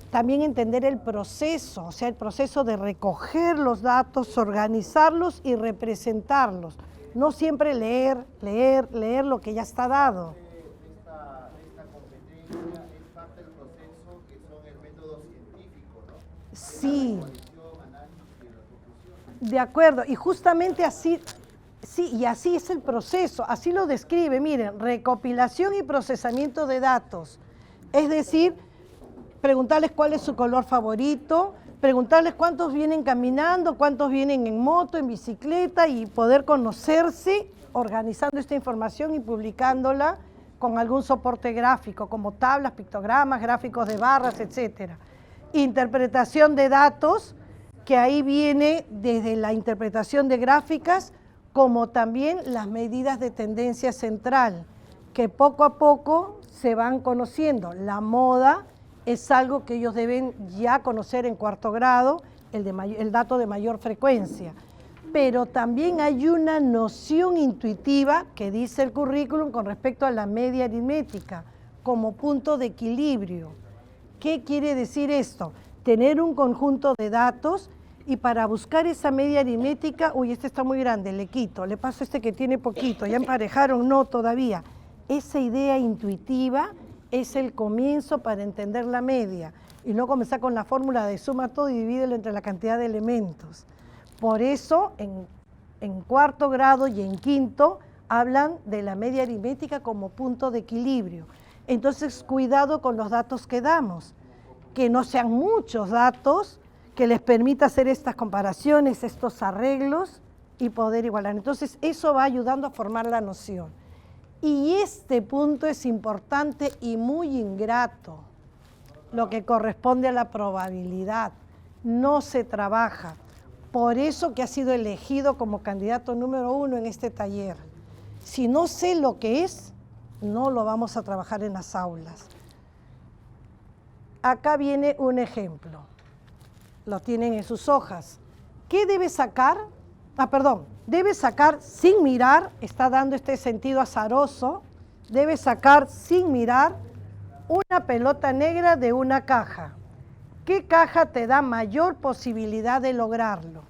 también entender el proceso, o sea, el proceso de recoger los datos, organizarlos y representarlos. No siempre leer lo que ya está dado. Esta competencia es parte del proceso que son el método científico, ¿no? Sí, Análisis y la conclusión. de acuerdo, y justamente así, sí, y así es el proceso, así lo describe, miren, recopilación y procesamiento de datos, es decir, preguntarles cuál es su color favorito, preguntarles cuántos vienen caminando, cuántos vienen en moto, en bicicleta y poder conocerse organizando esta información y publicándola con algún soporte gráfico, como tablas, pictogramas, gráficos de barras, etc. Interpretación de datos, que ahí viene desde la interpretación de gráficas, como también las medidas de tendencia central, que poco a poco se van conociendo. La moda es algo que ellos deben ya conocer en cuarto grado, el dato de mayor frecuencia. Pero también hay una noción intuitiva que dice el currículum con respecto a la media aritmética, como punto de equilibrio. ¿Qué quiere decir esto? Tener un conjunto de datos y para buscar esa media aritmética, uy, este está muy grande, le quito, le paso este que tiene poquito, ya emparejaron, no todavía. Esa idea intuitiva es el comienzo para entender la media y no comenzar con la fórmula de suma todo y divídelo entre la cantidad de elementos. Por eso en cuarto grado y en quinto hablan de la media aritmética como punto de equilibrio. Entonces, cuidado con los datos que damos, que no sean muchos datos que les permita hacer estas comparaciones, estos arreglos y poder igualar. Entonces, eso va ayudando a formar la noción. Y este punto es importante y muy ingrato, lo que corresponde a la probabilidad. No se trabaja. Por eso que ha sido elegido como candidato número 1 en este taller. Si no sé lo que es, no lo vamos a trabajar en las aulas. Acá viene un ejemplo. Lo tienen en sus hojas. ¿Qué debe sacar? Debe sacar sin mirar, está dando este sentido azaroso, debe sacar sin mirar una pelota negra de una caja. ¿Qué caja te da mayor posibilidad de lograrlo?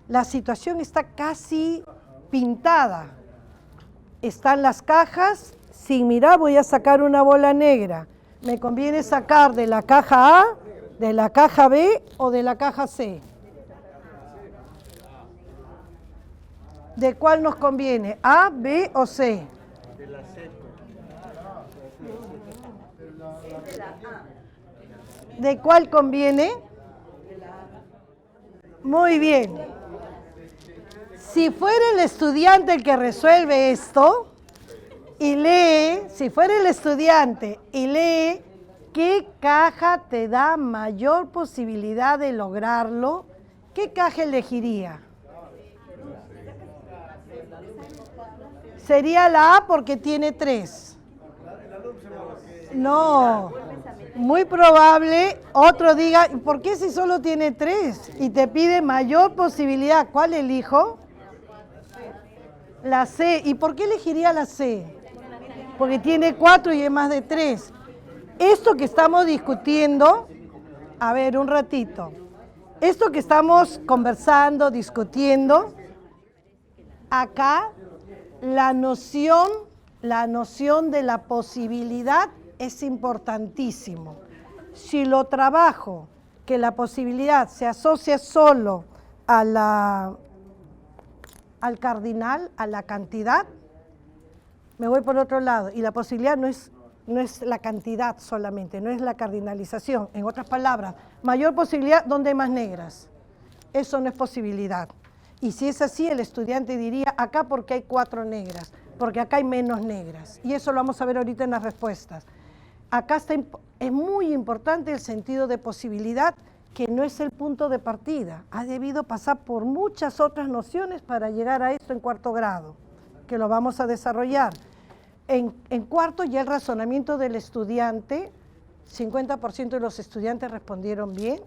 La situación está casi pintada. Están las cajas, sin mirar voy a sacar una bola negra. ¿Me conviene sacar de la caja A, de la caja B o de la caja C? ¿De cuál nos conviene? ¿A, B o C? De la C. ¿De cuál conviene? Muy bien. Si fuera el estudiante el que resuelve esto y lee, si fuera el estudiante y lee qué caja te da mayor posibilidad de lograrlo, ¿qué caja elegiría? Sería la A porque tiene 3. No, muy probable otro diga, ¿por qué si solo tiene 3? Y te pide mayor posibilidad. ¿Cuál elijo? La C. ¿Y por qué elegiría la C? Porque tiene 4 y es más de 3. Esto que estamos discutiendo, a ver, un ratito. Esto que estamos conversando, discutiendo, acá la noción de la posibilidad es importantísimo. Si lo trabajo, que la posibilidad se asocia solo a al cardinal, a la cantidad, me voy por otro lado. Y la posibilidad no es la cantidad solamente, no es la cardinalización. En otras palabras, mayor posibilidad, ¿dónde hay más negras? Eso no es posibilidad. Y si es así, el estudiante diría, acá porque hay 4 negras, porque acá hay menos negras. Y eso lo vamos a ver ahorita en las respuestas. Acá es muy importante el sentido de posibilidad, que no es el punto de partida. Ha debido pasar por muchas otras nociones para llegar a esto en cuarto grado, que lo vamos a desarrollar. En cuarto ya el razonamiento del estudiante, 50% de los estudiantes respondieron bien,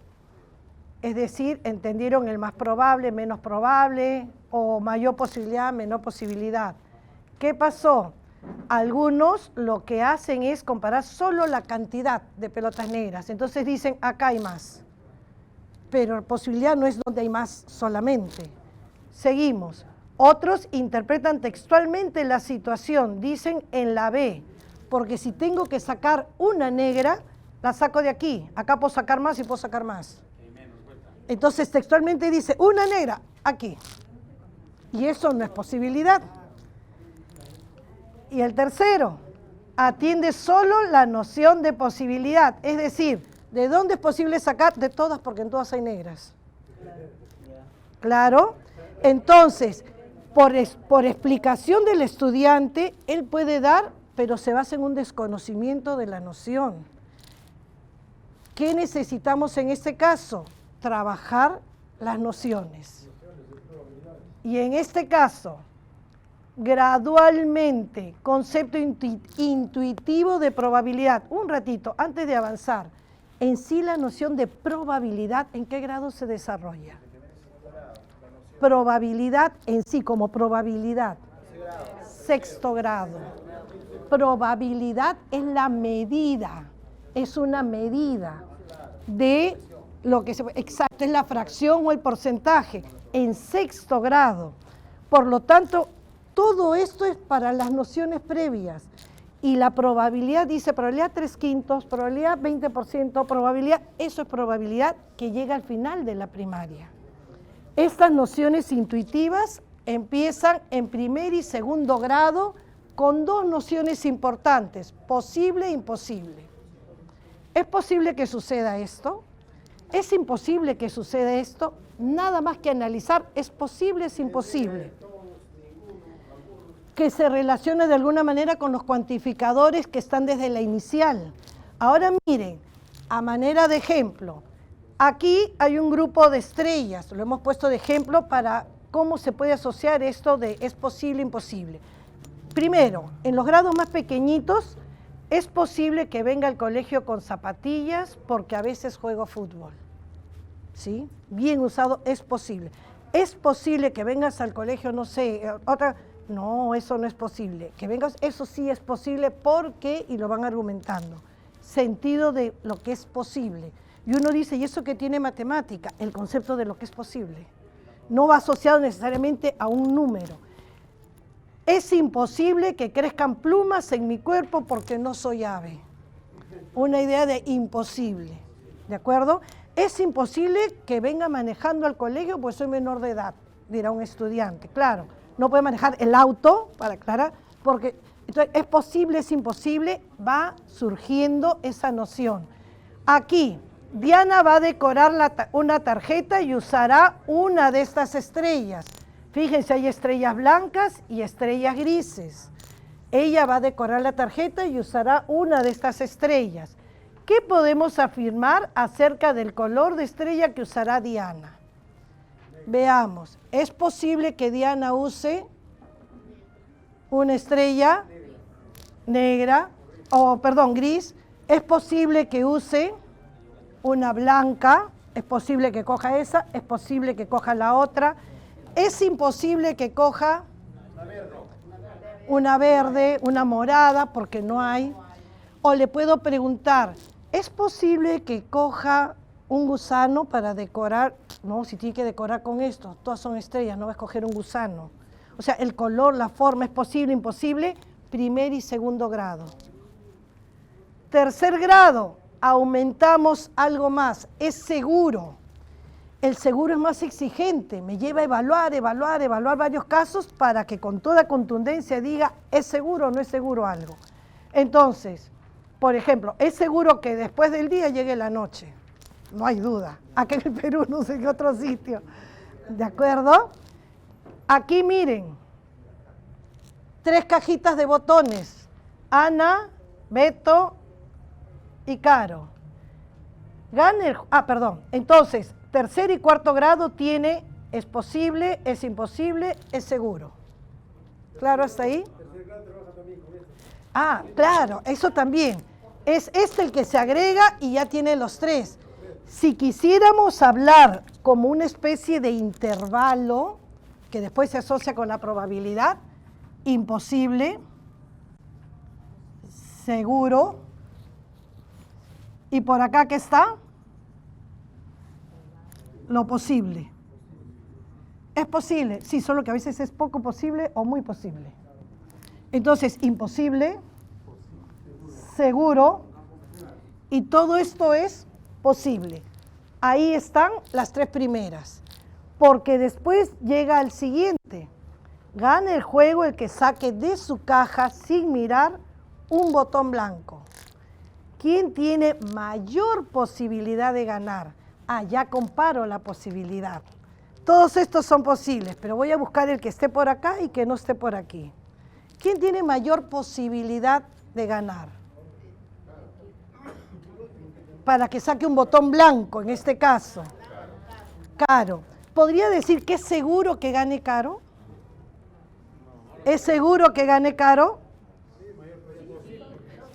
es decir, entendieron el más probable, menos probable, o mayor posibilidad, menor posibilidad. ¿Qué pasó? Algunos lo que hacen es comparar solo la cantidad de pelotas negras. Entonces dicen, acá hay más. Pero la posibilidad no es donde hay más solamente. Seguimos. Otros interpretan textualmente la situación. Dicen en la B. Porque si tengo que sacar una negra, la saco de aquí. Acá puedo sacar más y puedo sacar más. Entonces textualmente dice, una negra, aquí. Y eso no es posibilidad. Y el tercero, atiende solo la noción de posibilidad. Es decir, ¿de dónde es posible sacar? De todas, porque en todas hay negras. ¿Claro? Entonces, por explicación del estudiante, él puede dar, pero se basa en un desconocimiento de la noción. ¿Qué necesitamos en este caso? Trabajar las nociones. Y en este caso, gradualmente, concepto intuitivo de probabilidad. Un ratito, antes de avanzar, en sí la noción de probabilidad, ¿en qué grado se desarrolla? Probabilidad en sí, como probabilidad. Sexto grado. Probabilidad es la medida, es una medida de lo que exacto es la fracción o el porcentaje en sexto grado. Por lo tanto, todo esto es para las nociones previas. Y la probabilidad, dice probabilidad 3/5, probabilidad 20%, probabilidad, eso es probabilidad que llega al final de la primaria. Estas nociones intuitivas empiezan en primer y segundo grado con dos nociones importantes, posible e imposible. ¿Es posible que suceda esto? ¿Es imposible que suceda esto? Nada más que analizar, ¿es posible, es imposible? Que se relaciona de alguna manera con los cuantificadores que están desde la inicial. Ahora miren, a manera de ejemplo, aquí hay un grupo de estrellas, lo hemos puesto de ejemplo para cómo se puede asociar esto de es posible, imposible. Primero, en los grados más pequeñitos, es posible que venga al colegio con zapatillas porque a veces juego fútbol. ¿Sí? Bien usado, es posible. Es posible que vengas al colegio, no sé, otra... No, eso no es posible. Que vengas, eso sí es posible porque, y lo van argumentando, sentido de lo que es posible. Y uno dice, ¿y eso qué tiene matemática? El concepto de lo que es posible. No va asociado necesariamente a un número. Es imposible que crezcan plumas en mi cuerpo porque no soy ave. Una idea de imposible, ¿de acuerdo? Es imposible que venga manejando al colegio porque soy menor de edad, dirá un estudiante, claro. No puede manejar el auto, para aclarar, porque entonces, es posible, es imposible, va surgiendo esa noción. Aquí, Diana va a decorar una tarjeta y usará una de estas estrellas. Fíjense, hay estrellas blancas y estrellas grises. Ella va a decorar la tarjeta y usará una de estas estrellas. ¿Qué podemos afirmar acerca del color de estrella que usará Diana? Veamos, ¿es posible que Diana use una estrella negra, gris? ¿Es posible que use una blanca? ¿Es posible que coja esa? ¿Es posible que coja la otra? ¿Es imposible que coja una verde, una morada, porque no hay? O le puedo preguntar, ¿es posible que coja un gusano para decorar? No, si tiene que decorar con esto, todas son estrellas, no va a escoger un gusano. O sea, el color, la forma, ¿es posible, imposible? Primer y segundo grado. Tercer grado, aumentamos algo más, es seguro. El seguro es más exigente, me lleva a evaluar varios casos para que con toda contundencia diga, ¿es seguro o no es seguro algo? Entonces, por ejemplo, ¿es seguro que después del día llegue la noche? No hay duda. Aquí en el Perú, no sé en otro sitio. ¿De acuerdo? Aquí miren, 3 cajitas de botones. Ana, Beto y Caro. Entonces, tercer y cuarto grado tiene es posible, es imposible, es seguro. ¿Claro hasta ahí? Ah, claro, eso también. Es este el que se agrega y ya tiene los 3. Si quisiéramos hablar como una especie de intervalo, que después se asocia con la probabilidad, imposible, seguro, y por acá, ¿qué está? Lo posible. ¿Es posible? Sí, solo que a veces es poco posible o muy posible. Entonces, imposible, seguro, y todo esto es posible. Ahí están las tres primeras, porque después llega el siguiente. Gana el juego el que saque de su caja sin mirar un botón blanco. ¿Quién tiene mayor posibilidad de ganar? Ah, ya comparo la posibilidad. Todos estos son posibles, pero voy a buscar el que esté por acá y que no esté por aquí. ¿Quién tiene mayor posibilidad de ganar? Para que saque un botón blanco, en este caso. Caro. ¿Podría decir que es seguro que gane Caro? ¿Es seguro que gane Caro?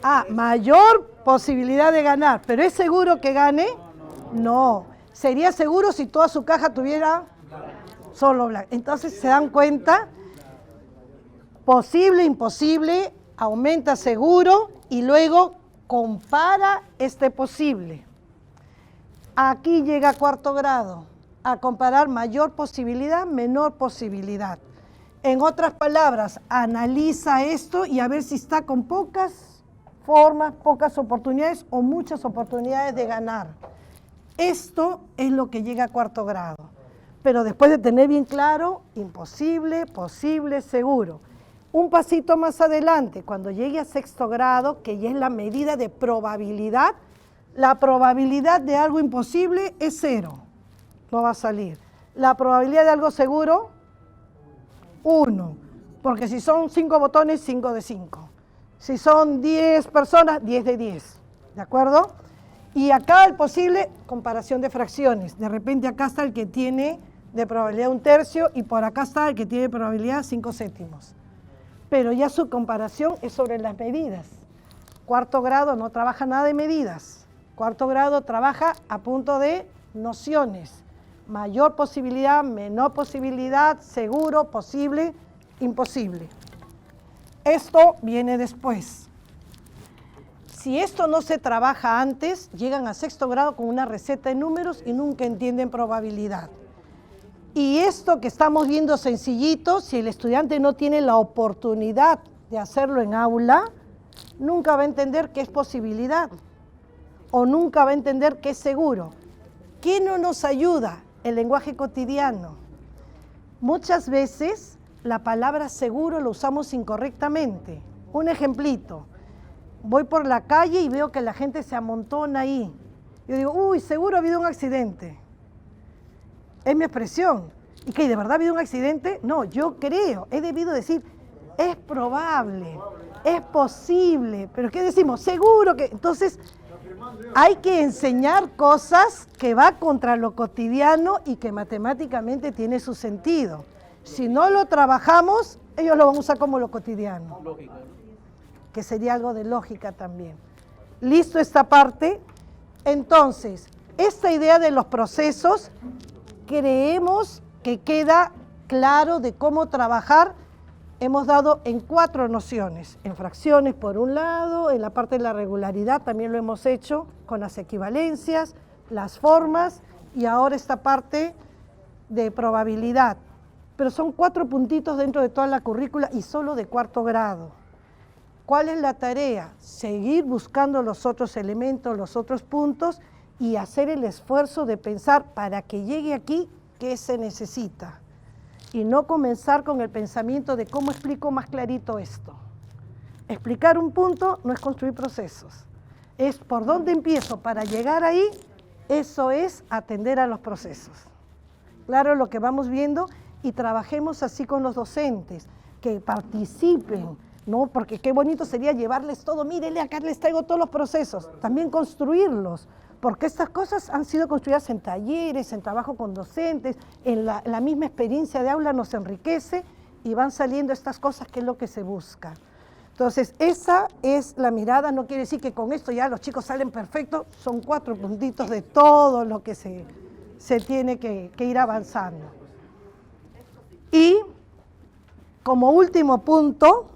Ah, mayor posibilidad de ganar. ¿Pero es seguro que gane? No. Sería seguro si toda su caja tuviera solo blanco. Entonces, ¿se dan cuenta? Posible, imposible, aumenta seguro y luego compara este posible. Aquí llega cuarto grado, a comparar mayor posibilidad, menor posibilidad. En otras palabras, analiza esto y a ver si está con pocas formas, pocas oportunidades o muchas oportunidades de ganar. Esto es lo que llega a cuarto grado. Pero después de tener bien claro, imposible, posible, seguro. Un pasito más adelante, cuando llegue a sexto grado, que ya es la medida de probabilidad, la probabilidad de algo imposible es 0. No va a salir. La probabilidad de algo seguro, 1. Porque si son 5 botones, 5 de 5. Si son 10 personas, 10 de 10. ¿De acuerdo? Y acá el posible, comparación de fracciones. De repente acá está el que tiene de probabilidad 1/3 y por acá está el que tiene probabilidad 5/7. Pero ya su comparación es sobre las medidas. Cuarto grado no trabaja nada de medidas. Cuarto grado trabaja a punto de nociones. Mayor posibilidad, menor posibilidad, seguro, posible, imposible. Esto viene después. Si esto no se trabaja antes, llegan a sexto grado con una receta de números y nunca entienden probabilidad. Y esto que estamos viendo sencillito, si el estudiante no tiene la oportunidad de hacerlo en aula, nunca va a entender qué es posibilidad o nunca va a entender qué es seguro. ¿Qué no nos ayuda? El lenguaje cotidiano. Muchas veces la palabra seguro lo usamos incorrectamente. Un ejemplito. Voy por la calle y veo que la gente se amontona ahí. Yo digo, uy, seguro ha habido un accidente. Es mi expresión. ¿Y qué? ¿De verdad ha habido un accidente? No, yo creo. He debido decir, es probable, es posible. ¿Pero qué decimos? Seguro que... Entonces, hay que enseñar cosas que va contra lo cotidiano y que matemáticamente tiene su sentido. Si no lo trabajamos, ellos lo van a usar como lo cotidiano. Lógica, ¿no? Que sería algo de lógica también. ¿Listo esta parte? Entonces, esta idea de los procesos, creemos que queda claro de cómo trabajar. Hemos dado en 4 nociones, en fracciones por un lado, en la parte de la regularidad también lo hemos hecho con las equivalencias, las formas y ahora esta parte de probabilidad. Pero son 4 puntitos dentro de toda la currícula y solo de cuarto grado. ¿Cuál es la tarea? Seguir buscando los otros elementos, los otros puntos y hacer el esfuerzo de pensar para que llegue aquí qué se necesita. Y no comenzar con el pensamiento de cómo explico más clarito esto. Explicar un punto no es construir procesos. Es por dónde empiezo para llegar ahí, eso es atender a los procesos. Claro, lo que vamos viendo y trabajemos así con los docentes, que participen, ¿no? Porque qué bonito sería llevarles todo, mírenle, acá les traigo todos los procesos, también construirlos, porque estas cosas han sido construidas en talleres, en trabajo con docentes, en la misma experiencia de aula nos enriquece y van saliendo estas cosas que es lo que se busca. Entonces, esa es la mirada, no quiere decir que con esto ya los chicos salen perfectos, son 4 puntitos de todo lo que se tiene que ir avanzando. Y como último punto,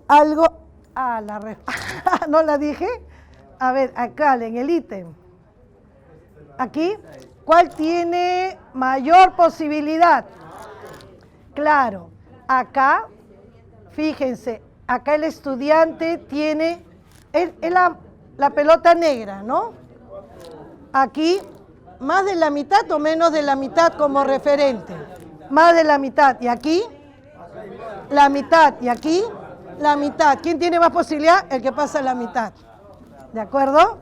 algo... no la dije. A ver, acá en el ítem. Aquí, ¿cuál tiene mayor posibilidad? Claro, acá, fíjense, acá el estudiante tiene la pelota negra, ¿no? Aquí, más de la mitad o menos de la mitad como referente. Más de la mitad. Y aquí, la mitad. Y aquí, la mitad. ¿Quién tiene más posibilidad? El que pasa la mitad. ¿De acuerdo?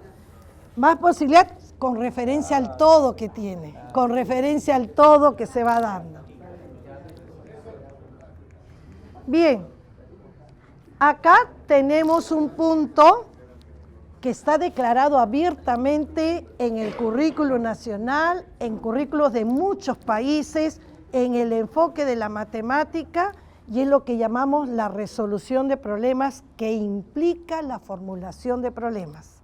Más posibilidad con referencia al todo que tiene. Con referencia al todo que se va dando. Bien. Acá tenemos un punto que está declarado abiertamente en el currículo nacional, en currículos de muchos países, en el enfoque de la matemática y es lo que llamamos la resolución de problemas, que implica la formulación de problemas.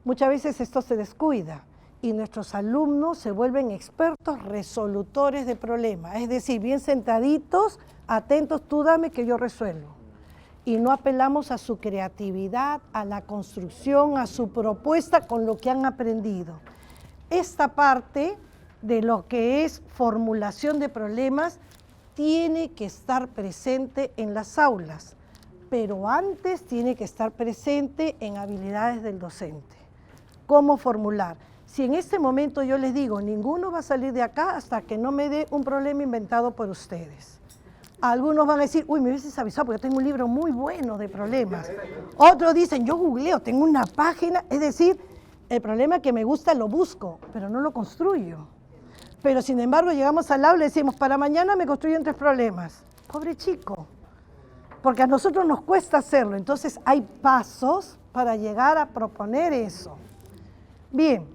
Muchas veces esto se descuida y nuestros alumnos se vuelven expertos resolutores de problemas, es decir, bien sentaditos, atentos, tú dame que yo resuelvo. Y no apelamos a su creatividad, a la construcción, a su propuesta con lo que han aprendido. Esta parte de lo que es formulación de problemas tiene que estar presente en las aulas, pero antes tiene que estar presente en habilidades del docente. ¿Cómo formular? Si en este momento yo les digo, ninguno va a salir de acá hasta que no me dé un problema inventado por ustedes. Algunos van a decir, uy, me hubieses avisado porque yo tengo un libro muy bueno de problemas. Otros dicen, yo googleo, tengo una página, es decir, el problema que me gusta lo busco, pero no lo construyo. Pero sin embargo llegamos al aula y decimos, para mañana me construyen 3 problemas. Pobre chico, porque a nosotros nos cuesta hacerlo. Entonces hay pasos para llegar a proponer eso. Bien.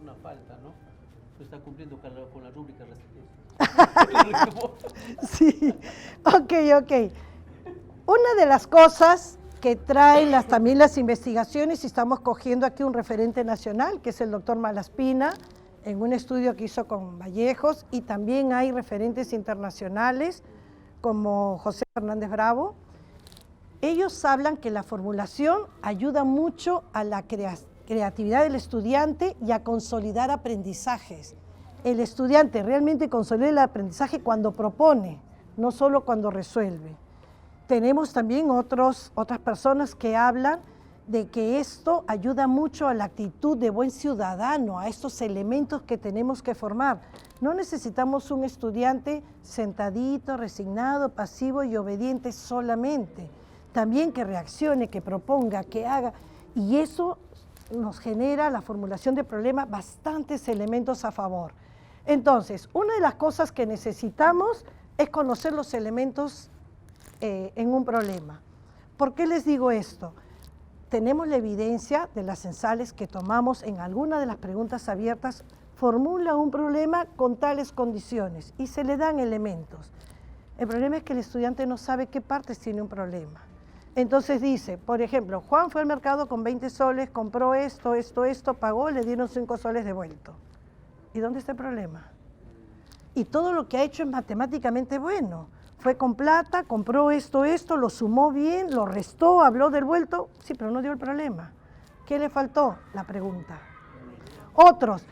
Una falta, ¿no? No está cumpliendo con la rúbrica reciente. Sí, ok. Una de las cosas que traen también las investigaciones, y estamos cogiendo aquí un referente nacional, que es el doctor Malaspina, en un estudio que hizo con Vallejos, y también hay referentes internacionales, como José Fernández Bravo. Ellos hablan que la formulación ayuda mucho a la creatividad del estudiante y a consolidar aprendizajes. El estudiante realmente consolida el aprendizaje cuando propone, no solo cuando resuelve. Tenemos también otras personas que hablan de que esto ayuda mucho a la actitud de buen ciudadano, a estos elementos que tenemos que formar. No necesitamos un estudiante sentadito, resignado, pasivo y obediente solamente. También que reaccione, que proponga, que haga. Y eso nos genera la formulación de problemas bastantes elementos a favor. Entonces, una de las cosas que necesitamos es conocer los elementos en un problema. ¿Por qué les digo esto? Tenemos la evidencia de las censales que tomamos en alguna de las preguntas abiertas, formula un problema con tales condiciones y se le dan elementos. El problema es que el estudiante no sabe qué partes tiene un problema. Entonces dice, por ejemplo, Juan fue al mercado con 20 soles, compró esto, pagó, le dieron 5 soles devuelto. ¿Y dónde está el problema? Y todo lo que ha hecho es matemáticamente bueno. Fue con plata, compró esto, lo sumó bien, lo restó, habló del vuelto, sí, pero no dio el problema. ¿Qué le faltó? La pregunta. Otros,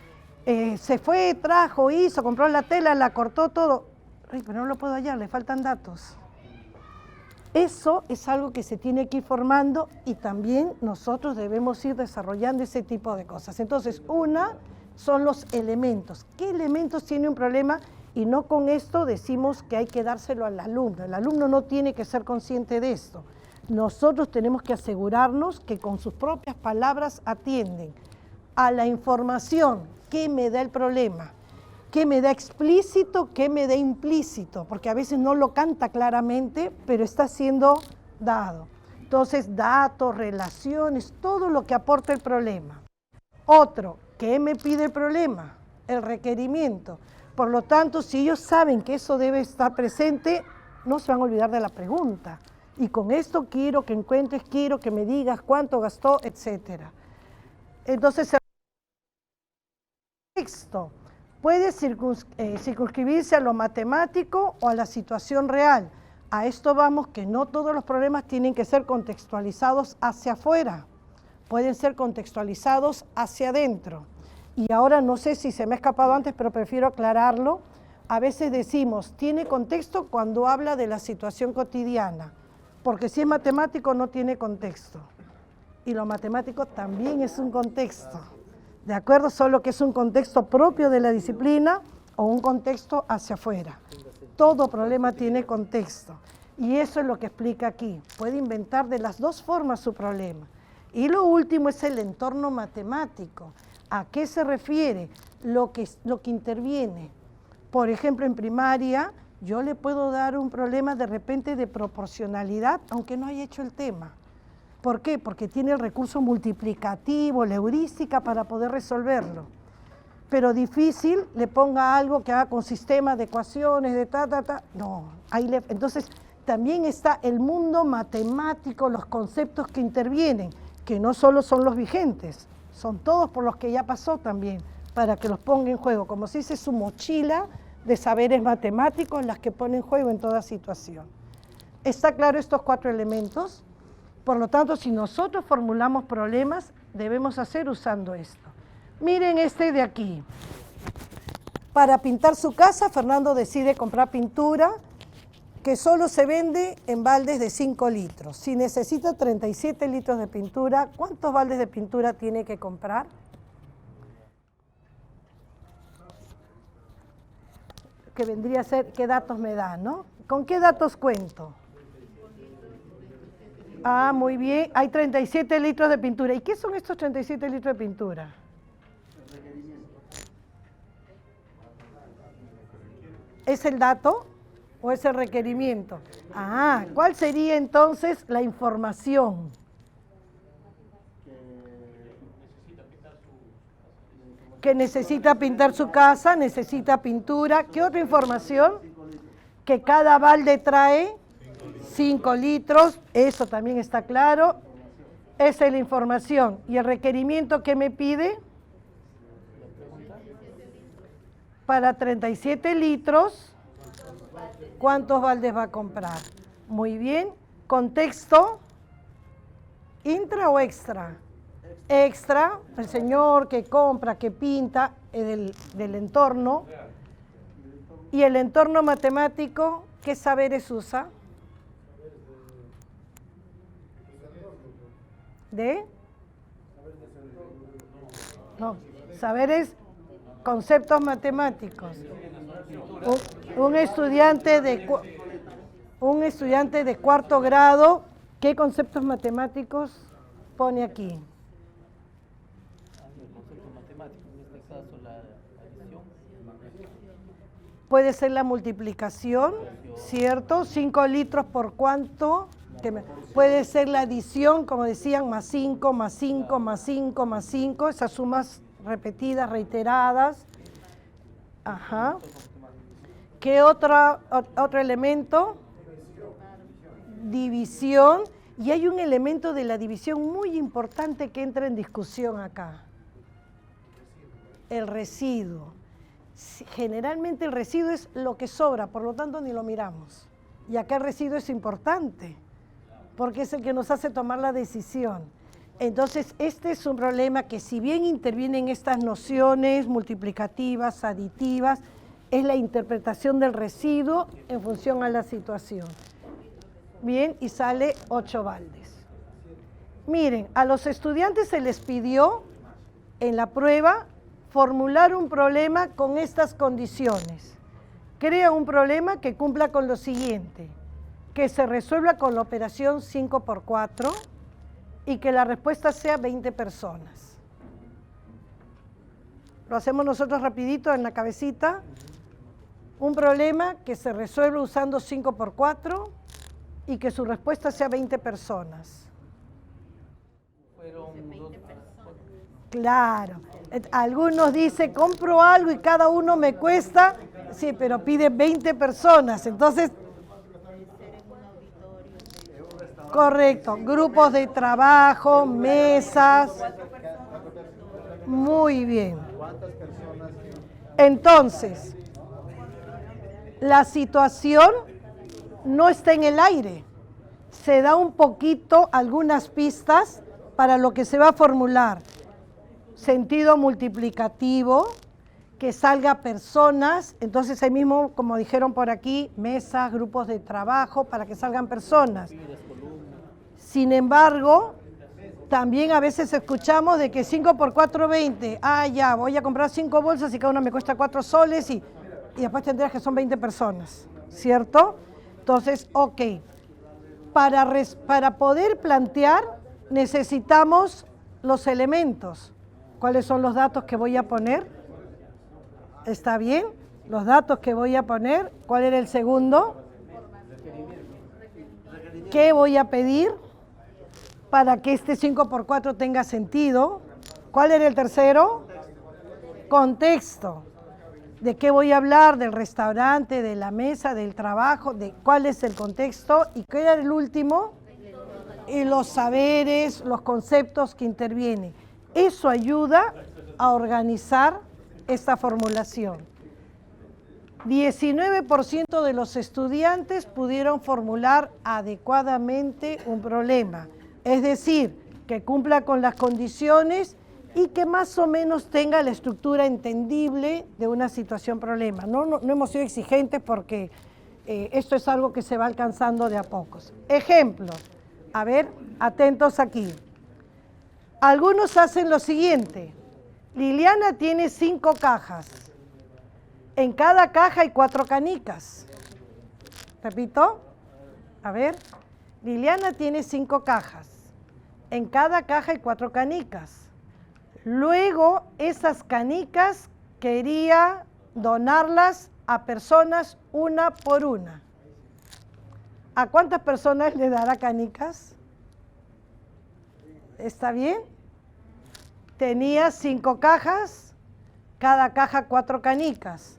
se fue, trajo, hizo, compró la tela, la cortó todo. Ay, pero no lo puedo hallar, le faltan datos. Eso es algo que se tiene que ir formando y también nosotros debemos ir desarrollando ese tipo de cosas. Entonces, una son los elementos. ¿Qué elementos tiene un problema? Y no con esto decimos que hay que dárselo al alumno. El alumno no tiene que ser consciente de esto. Nosotros tenemos que asegurarnos que con sus propias palabras atienden a la información que me da el problema, que me da explícito, que me da implícito, porque a veces no lo canta claramente, pero está siendo dado. Entonces, datos, relaciones, todo lo que aporta el problema. Otro, ¿qué me pide el problema? El requerimiento. Por lo tanto, si ellos saben que eso debe estar presente, no se van a olvidar de la pregunta. Y con esto quiero que encuentres, quiero que me digas cuánto gastó, etc. Entonces, el texto. Puede circunscribirse a lo matemático o a la situación real. A esto vamos, que no todos los problemas tienen que ser contextualizados hacia afuera, pueden ser contextualizados hacia adentro. Y ahora no sé si se me ha escapado antes, pero prefiero aclararlo. A veces decimos, tiene contexto cuando habla de la situación cotidiana, porque si es matemático no tiene contexto. Y lo matemático también es un contexto, ¿de acuerdo? Solo que es un contexto propio de la disciplina o un contexto hacia afuera. Todo problema tiene contexto. Y eso es lo que explica aquí. Puede inventar de las dos formas su problema. Y lo último es el entorno matemático. ¿A qué se refiere? Lo que interviene. Por ejemplo, en primaria, yo le puedo dar un problema de repente de proporcionalidad, aunque no haya hecho el tema. ¿Por qué? Porque tiene el recurso multiplicativo, la heurística para poder resolverlo. Pero difícil, le ponga algo que haga con sistemas de ecuaciones, de no. Entonces, también está el mundo matemático, los conceptos que intervienen, que no solo son los vigentes, son todos por los que ya pasó también, para que los ponga en juego. Como se dice, su mochila de saberes matemáticos, las que pone en juego en toda situación. ¿Está claro estos 4 elementos? Por lo tanto, si nosotros formulamos problemas, debemos hacer usando esto. Miren este de aquí. Para pintar su casa, Fernando decide comprar pintura que solo se vende en baldes de 5 litros. Si necesita 37 litros de pintura, ¿cuántos baldes de pintura tiene que comprar? Que vendría a ser, ¿qué datos me da, no? ¿Con qué datos cuento? Ah, muy bien, hay 37 litros de pintura. ¿Y qué son estos 37 litros de pintura? ¿Es el dato o es el requerimiento? Ah, ¿cuál sería entonces la información? Que necesita pintar su casa, necesita pintura. ¿Qué otra información? Que cada balde trae 5 litros, eso también está claro. Esa es la información. ¿Y el requerimiento que me pide? Para 37 litros, ¿cuántos baldes va a comprar? Muy bien. ¿Contexto? ¿Intra o extra? Extra, el señor que compra, que pinta, del entorno. ¿Y el entorno matemático, qué saberes usa? ¿De? No, saberes, conceptos matemáticos. Un estudiante de 4º grado, ¿qué conceptos matemáticos pone aquí? Puede ser la multiplicación, ¿cierto? 5 litros por cuánto. Puede ser la adición, como decían, más 5, más 5, más 5, más 5, esas sumas repetidas, reiteradas. Ajá. ¿Qué otro elemento? División. Y hay un elemento de la división muy importante que entra en discusión acá. El residuo. Generalmente el residuo es lo que sobra, por lo tanto ni lo miramos. Y acá el residuo es importante, porque es el que nos hace tomar la decisión. Entonces, este es un problema que, si bien intervienen estas nociones multiplicativas, aditivas, es la interpretación del residuo en función a la situación. Bien, y sale 8 baldes. Miren, a los estudiantes se les pidió en la prueba formular un problema con estas condiciones. Crea un problema que cumpla con lo siguiente: que se resuelva con la operación 5 por 4 y que la respuesta sea 20 personas. Lo hacemos nosotros rapidito en la cabecita. Un problema que se resuelve usando 5 por 4 y que su respuesta sea 20 personas. Claro. Algunos dicen, compro algo y cada uno me cuesta, sí, pero pide 20 personas, entonces... Correcto, grupos de trabajo, mesas. Muy bien. Entonces, la situación no está en el aire. Se da un poquito, algunas pistas para lo que se va a formular. Sentido multiplicativo, que salga personas, entonces ahí mismo, como dijeron por aquí, mesas, grupos de trabajo, para que salgan personas. Sin embargo, también a veces escuchamos de que 5 por 4, 20. Ah, ya, voy a comprar 5 bolsas y cada una me cuesta 4 soles y después tendrás que son 20 personas, ¿cierto? Entonces, ok. Para poder plantear necesitamos los elementos. ¿Cuáles son los datos que voy a poner? ¿Está bien? Los datos que voy a poner. ¿Cuál era el segundo? ¿Qué voy a pedir para que este 5 por 4 tenga sentido? ¿Cuál era el tercero? Contexto. ¿De qué voy a hablar? Del restaurante, de la mesa, del trabajo, de cuál es el contexto. ¿Y qué era el último? Y los saberes, los conceptos que intervienen. Eso ayuda a organizar esta formulación. 19% de los estudiantes pudieron formular adecuadamente un problema. Es decir, que cumpla con las condiciones y que más o menos tenga la estructura entendible de una situación problema. No hemos sido exigentes porque esto es algo que se va alcanzando de a pocos. Ejemplo, a ver, atentos aquí. Algunos hacen lo siguiente. Liliana tiene 5 cajas. En cada caja hay 4 canicas. Repito. A ver. Liliana tiene 5 cajas. En cada caja hay 4 canicas. Luego, esas canicas quería donarlas a personas una por una. ¿A cuántas personas le dará canicas? ¿Está bien? Tenía 5 cajas, cada caja 4 canicas.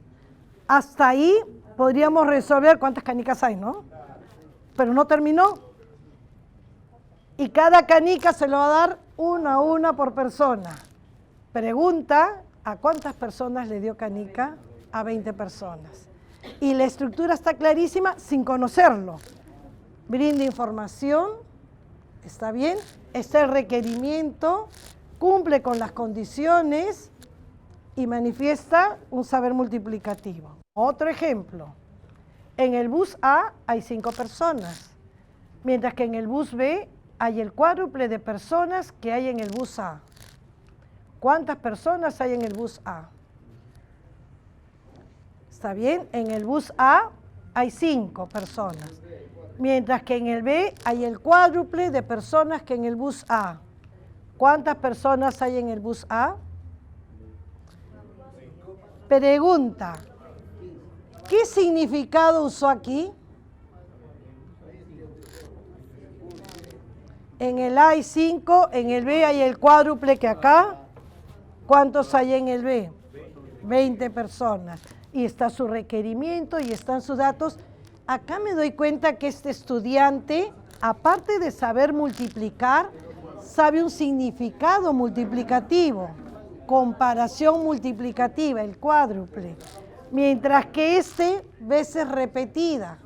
Hasta ahí podríamos resolver cuántas canicas hay, ¿no? Pero no terminó. Y cada canica se lo va a dar una a una por persona. Pregunta, ¿a cuántas personas le dio canica? A 20 personas. Y la estructura está clarísima sin conocerlo. Brinda información, ¿está bien? Está el requerimiento, cumple con las condiciones y manifiesta un saber multiplicativo. Otro ejemplo. En el bus A hay 5 personas, mientras que en el bus B hay el cuádruple de personas que hay en el bus A. ¿Cuántas personas hay en el bus A? ¿Está bien? En el bus A hay 5 personas, mientras que en el B hay el cuádruple de personas que en el bus A. ¿Cuántas personas hay en el bus A? Pregunta, ¿qué significado usó aquí? En el A hay 5, en el B hay el cuádruple que acá. ¿Cuántos hay en el B? 20 personas. Y está su requerimiento y están sus datos. Acá me doy cuenta que este estudiante, aparte de saber multiplicar, sabe un significado multiplicativo, comparación multiplicativa, el cuádruple. Mientras que veces repetida,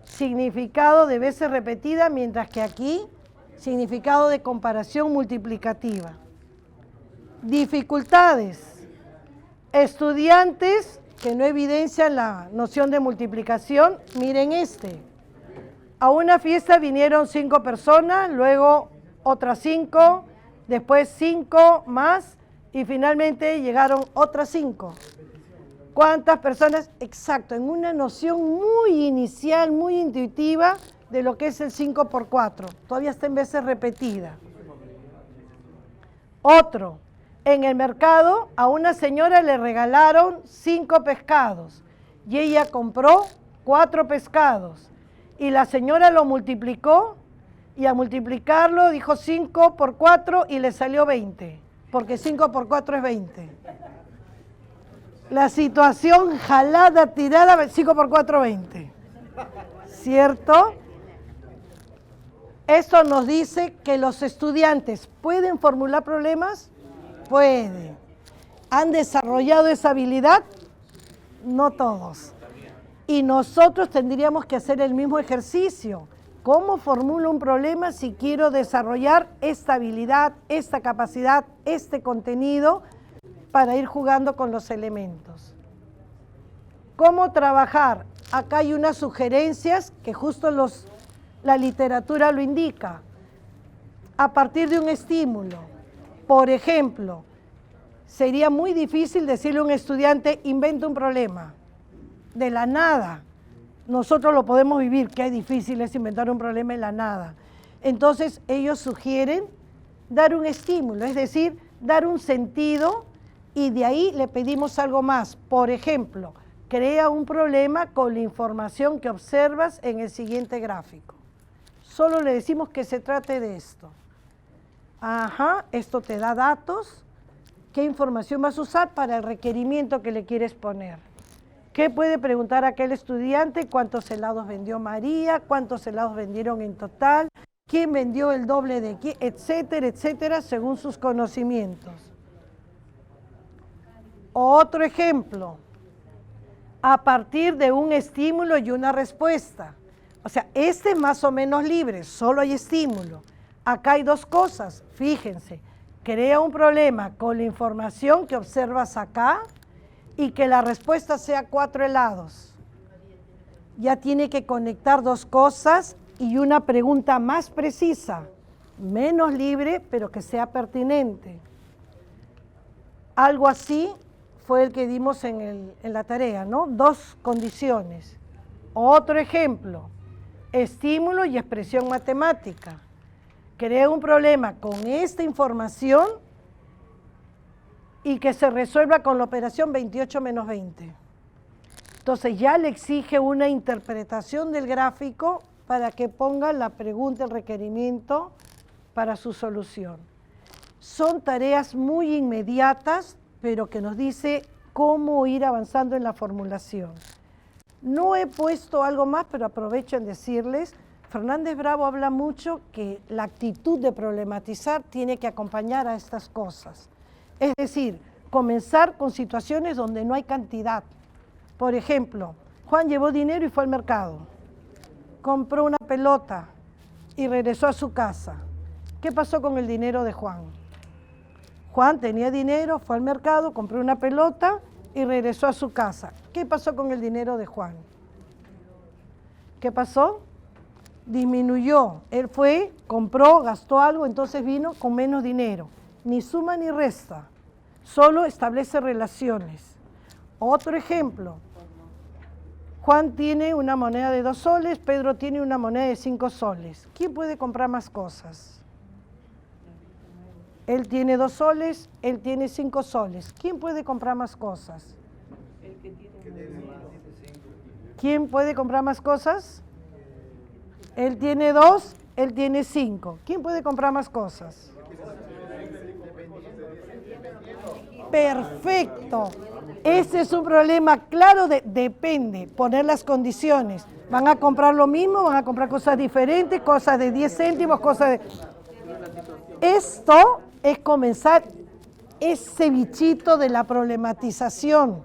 significado de veces repetida, mientras que aquí, significado de comparación multiplicativa. Dificultades. Estudiantes que no evidencian la noción de multiplicación, miren A una fiesta vinieron 5 personas, luego otras 5, después 5 más y finalmente llegaron otras 5. ¿Cuántas personas? Exacto, en una noción muy inicial, muy intuitiva de lo que es el 5 por 4. Todavía está en veces repetida. Otro. En el mercado a una señora le regalaron 5 pescados y ella compró 4 pescados y la señora lo multiplicó y al multiplicarlo dijo 5 por 4 y le salió 20, porque 5 por 4 es 20. La situación jalada, tirada, 5 por 4, 20. ¿Cierto? Esto nos dice que los estudiantes pueden formular problemas. Puede. ¿Han desarrollado esa habilidad? No todos. Y nosotros tendríamos que hacer el mismo ejercicio. ¿Cómo formulo un problema si quiero desarrollar esta habilidad, esta capacidad, este contenido para ir jugando con los elementos? ¿Cómo trabajar? Acá hay unas sugerencias que justo la literatura lo indica. A partir de un estímulo. Por ejemplo, sería muy difícil decirle a un estudiante, inventa un problema. De la nada. Nosotros lo podemos vivir, que es difícil es inventar un problema en la nada. Entonces, ellos sugieren dar un estímulo, es decir, dar un sentido y de ahí le pedimos algo más. Por ejemplo, crea un problema con la información que observas en el siguiente gráfico. Solo le decimos que se trate de esto. Ajá, esto te da datos. ¿Qué información vas a usar para el requerimiento que le quieres poner? ¿Qué puede preguntar aquel estudiante? ¿Cuántos helados vendió María? ¿Cuántos helados vendieron en total? ¿Quién vendió el doble de quién? Etcétera, etcétera, según sus conocimientos. Otro ejemplo. A partir de un estímulo y una respuesta. O sea, este es más o menos libre, solo hay estímulo. Acá hay dos cosas, fíjense. Crea un problema con la información que observas acá y que la respuesta sea 4 helados. Ya tiene que conectar dos cosas y una pregunta más precisa, menos libre, pero que sea pertinente. Algo así fue el que dimos en la tarea, ¿no? 2 condiciones. Otro ejemplo, estímulo y expresión matemática. Crea un problema con esta información y que se resuelva con la operación 28 menos 20. Entonces ya le exige una interpretación del gráfico para que ponga la pregunta, el requerimiento para su solución. Son tareas muy inmediatas, pero que nos dice cómo ir avanzando en la formulación. No he puesto algo más, pero aprovecho en decirles, Fernández Bravo habla mucho que la actitud de problematizar tiene que acompañar a estas cosas. Es decir, comenzar con situaciones donde no hay cantidad. Por ejemplo, Juan llevó dinero y fue al mercado. Compró una pelota y regresó a su casa. ¿Qué pasó con el dinero de Juan? Juan tenía dinero, fue al mercado, compró una pelota y regresó a su casa. ¿Qué pasó con el dinero de Juan? ¿Qué pasó? Disminuyó. Él fue, compró, gastó algo, entonces vino con menos dinero. Ni suma ni resta, solo establece relaciones. Otro ejemplo, Juan tiene una moneda de 2 soles, Pedro tiene una moneda de 5 soles. ¿Quién puede comprar más cosas? Él tiene 2 soles, él tiene 5 soles. ¿Quién puede comprar más cosas? ¿Quién puede comprar más cosas? Él tiene 2, él tiene 5. ¿Quién puede comprar más cosas? Perfecto. Ese es un problema claro de depende, poner las condiciones. ¿Van a comprar lo mismo? ¿Van a comprar cosas diferentes? Cosas de 10 céntimos, cosas de... Esto es comenzar ese bichito de la problematización,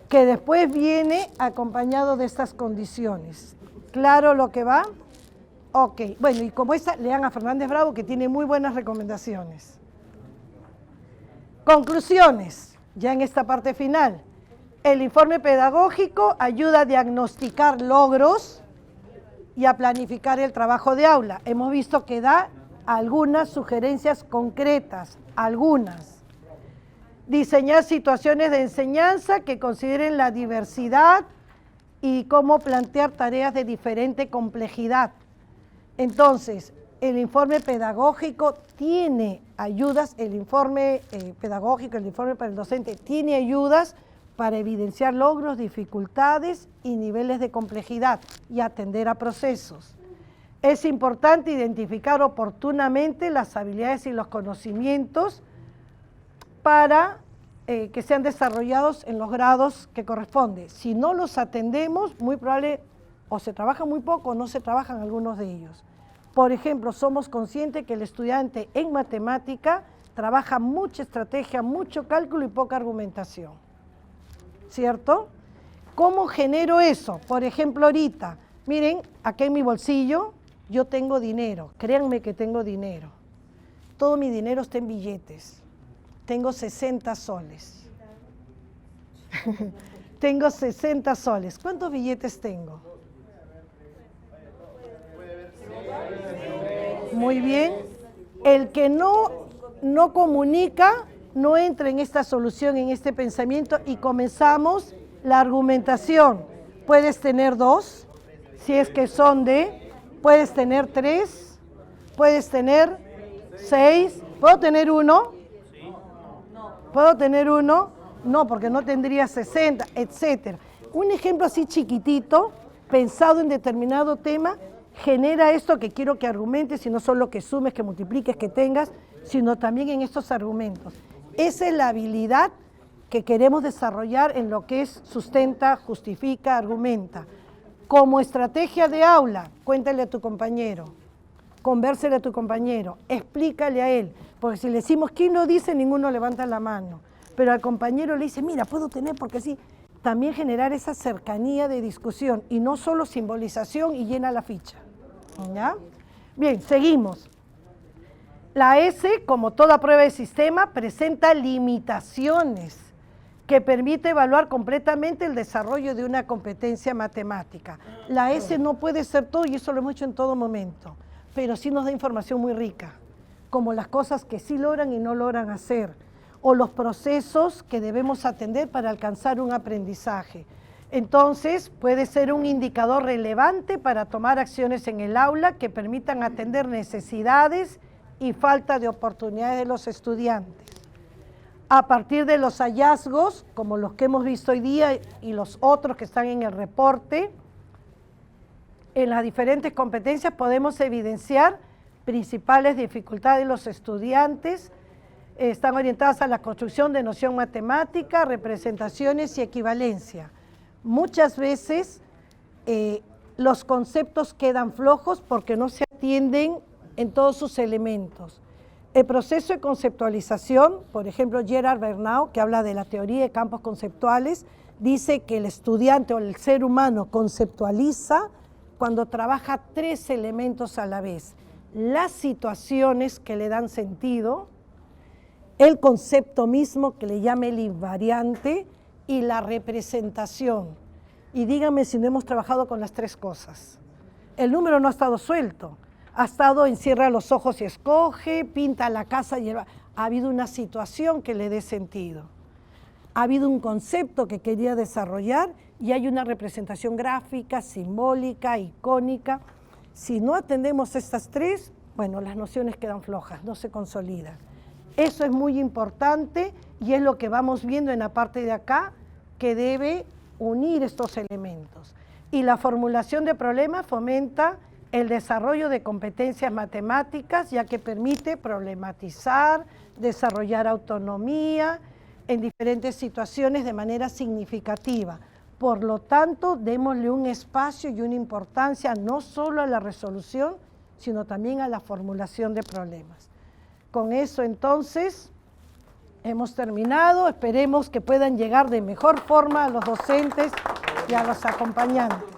que después viene acompañado de estas condiciones. ¿Claro lo que va? Ok. Bueno, y como esta, lean a Fernández Bravo, que tiene muy buenas recomendaciones. Conclusiones, ya en esta parte final. El informe pedagógico ayuda a diagnosticar logros y a planificar el trabajo de aula. Hemos visto que da algunas sugerencias concretas, algunas. Diseñar situaciones de enseñanza que consideren la diversidad y cómo plantear tareas de diferente complejidad. Entonces, el informe pedagógico tiene ayudas, el informe pedagógico, el informe para el docente, tiene ayudas para evidenciar logros, dificultades y niveles de complejidad y atender a procesos. Es importante identificar oportunamente las habilidades y los conocimientos para que sean desarrollados en los grados que corresponde. Si no los atendemos, muy probable o se trabaja muy poco o no se trabajan algunos de ellos. Por ejemplo, somos conscientes que el estudiante en matemática trabaja mucha estrategia, mucho cálculo y poca argumentación, ¿cierto? ¿Cómo genero eso? Por ejemplo, ahorita, miren, aquí en mi bolsillo yo tengo dinero, créanme que tengo dinero. Todo mi dinero está en billetes. Tengo 60 soles. Tengo 60 soles. ¿Cuántos billetes tengo? Muy bien. El que no comunica, no entra en esta solución, en este pensamiento, y comenzamos la argumentación. Puedes tener 2, si es que son puedes tener 3, puedes tener 6, ¿puedo tener 1? ¿Puedo tener 1? No, porque no tendría 60, etcétera. Un ejemplo así chiquitito, pensado en determinado tema, genera esto que quiero que argumentes, y no solo que sumes, que multipliques, que tengas, sino también en estos argumentos. Esa es la habilidad que queremos desarrollar en lo que es sustenta, justifica, argumenta. Como estrategia de aula, cuéntale a tu compañero, convérsele a tu compañero, explícale a él, porque si le decimos quién lo dice, ninguno levanta la mano, pero al compañero le dice, mira, puedo tener, porque sí, también generar esa cercanía de discusión, y no solo simbolización y llena la ficha, ¿ya? Bien, seguimos. La S, como toda prueba de sistema, presenta limitaciones que permite evaluar completamente el desarrollo de una competencia matemática. La S no puede ser todo, y eso lo hemos hecho en todo momento, pero sí nos da información muy rica, como las cosas que sí logran y no logran hacer, o los procesos que debemos atender para alcanzar un aprendizaje. Entonces, puede ser un indicador relevante para tomar acciones en el aula que permitan atender necesidades y falta de oportunidades de los estudiantes. A partir de los hallazgos, como los que hemos visto hoy día y los otros que están en el reporte, en las diferentes competencias podemos evidenciar principales dificultades de los estudiantes. Están orientadas a la construcción de noción matemática, representaciones y equivalencia. Muchas veces los conceptos quedan flojos porque no se atienden en todos sus elementos. El proceso de conceptualización, por ejemplo, Gerard Bernau, que habla de la teoría de campos conceptuales, dice que el estudiante o el ser humano conceptualiza cuando trabaja 3 elementos a la vez: las situaciones que le dan sentido, el concepto mismo que le llama el invariante y la representación. Y díganme si no hemos trabajado con las 3 cosas. El número no ha estado suelto, ha estado encierra los ojos y escoge, pinta la casa y ha habido una situación que le dé sentido. Ha habido un concepto que quería desarrollar y hay una representación gráfica, simbólica, icónica. Si no atendemos estas 3, bueno, las nociones quedan flojas, no se consolidan. Eso es muy importante y es lo que vamos viendo en la parte de acá, que debe unir estos elementos. Y la formulación de problemas fomenta el desarrollo de competencias matemáticas, ya que permite problematizar, desarrollar autonomía en diferentes situaciones de manera significativa. Por lo tanto, démosle un espacio y una importancia no solo a la resolución, sino también a la formulación de problemas. Con eso, entonces, hemos terminado. Esperemos que puedan llegar de mejor forma a los docentes y a los acompañantes.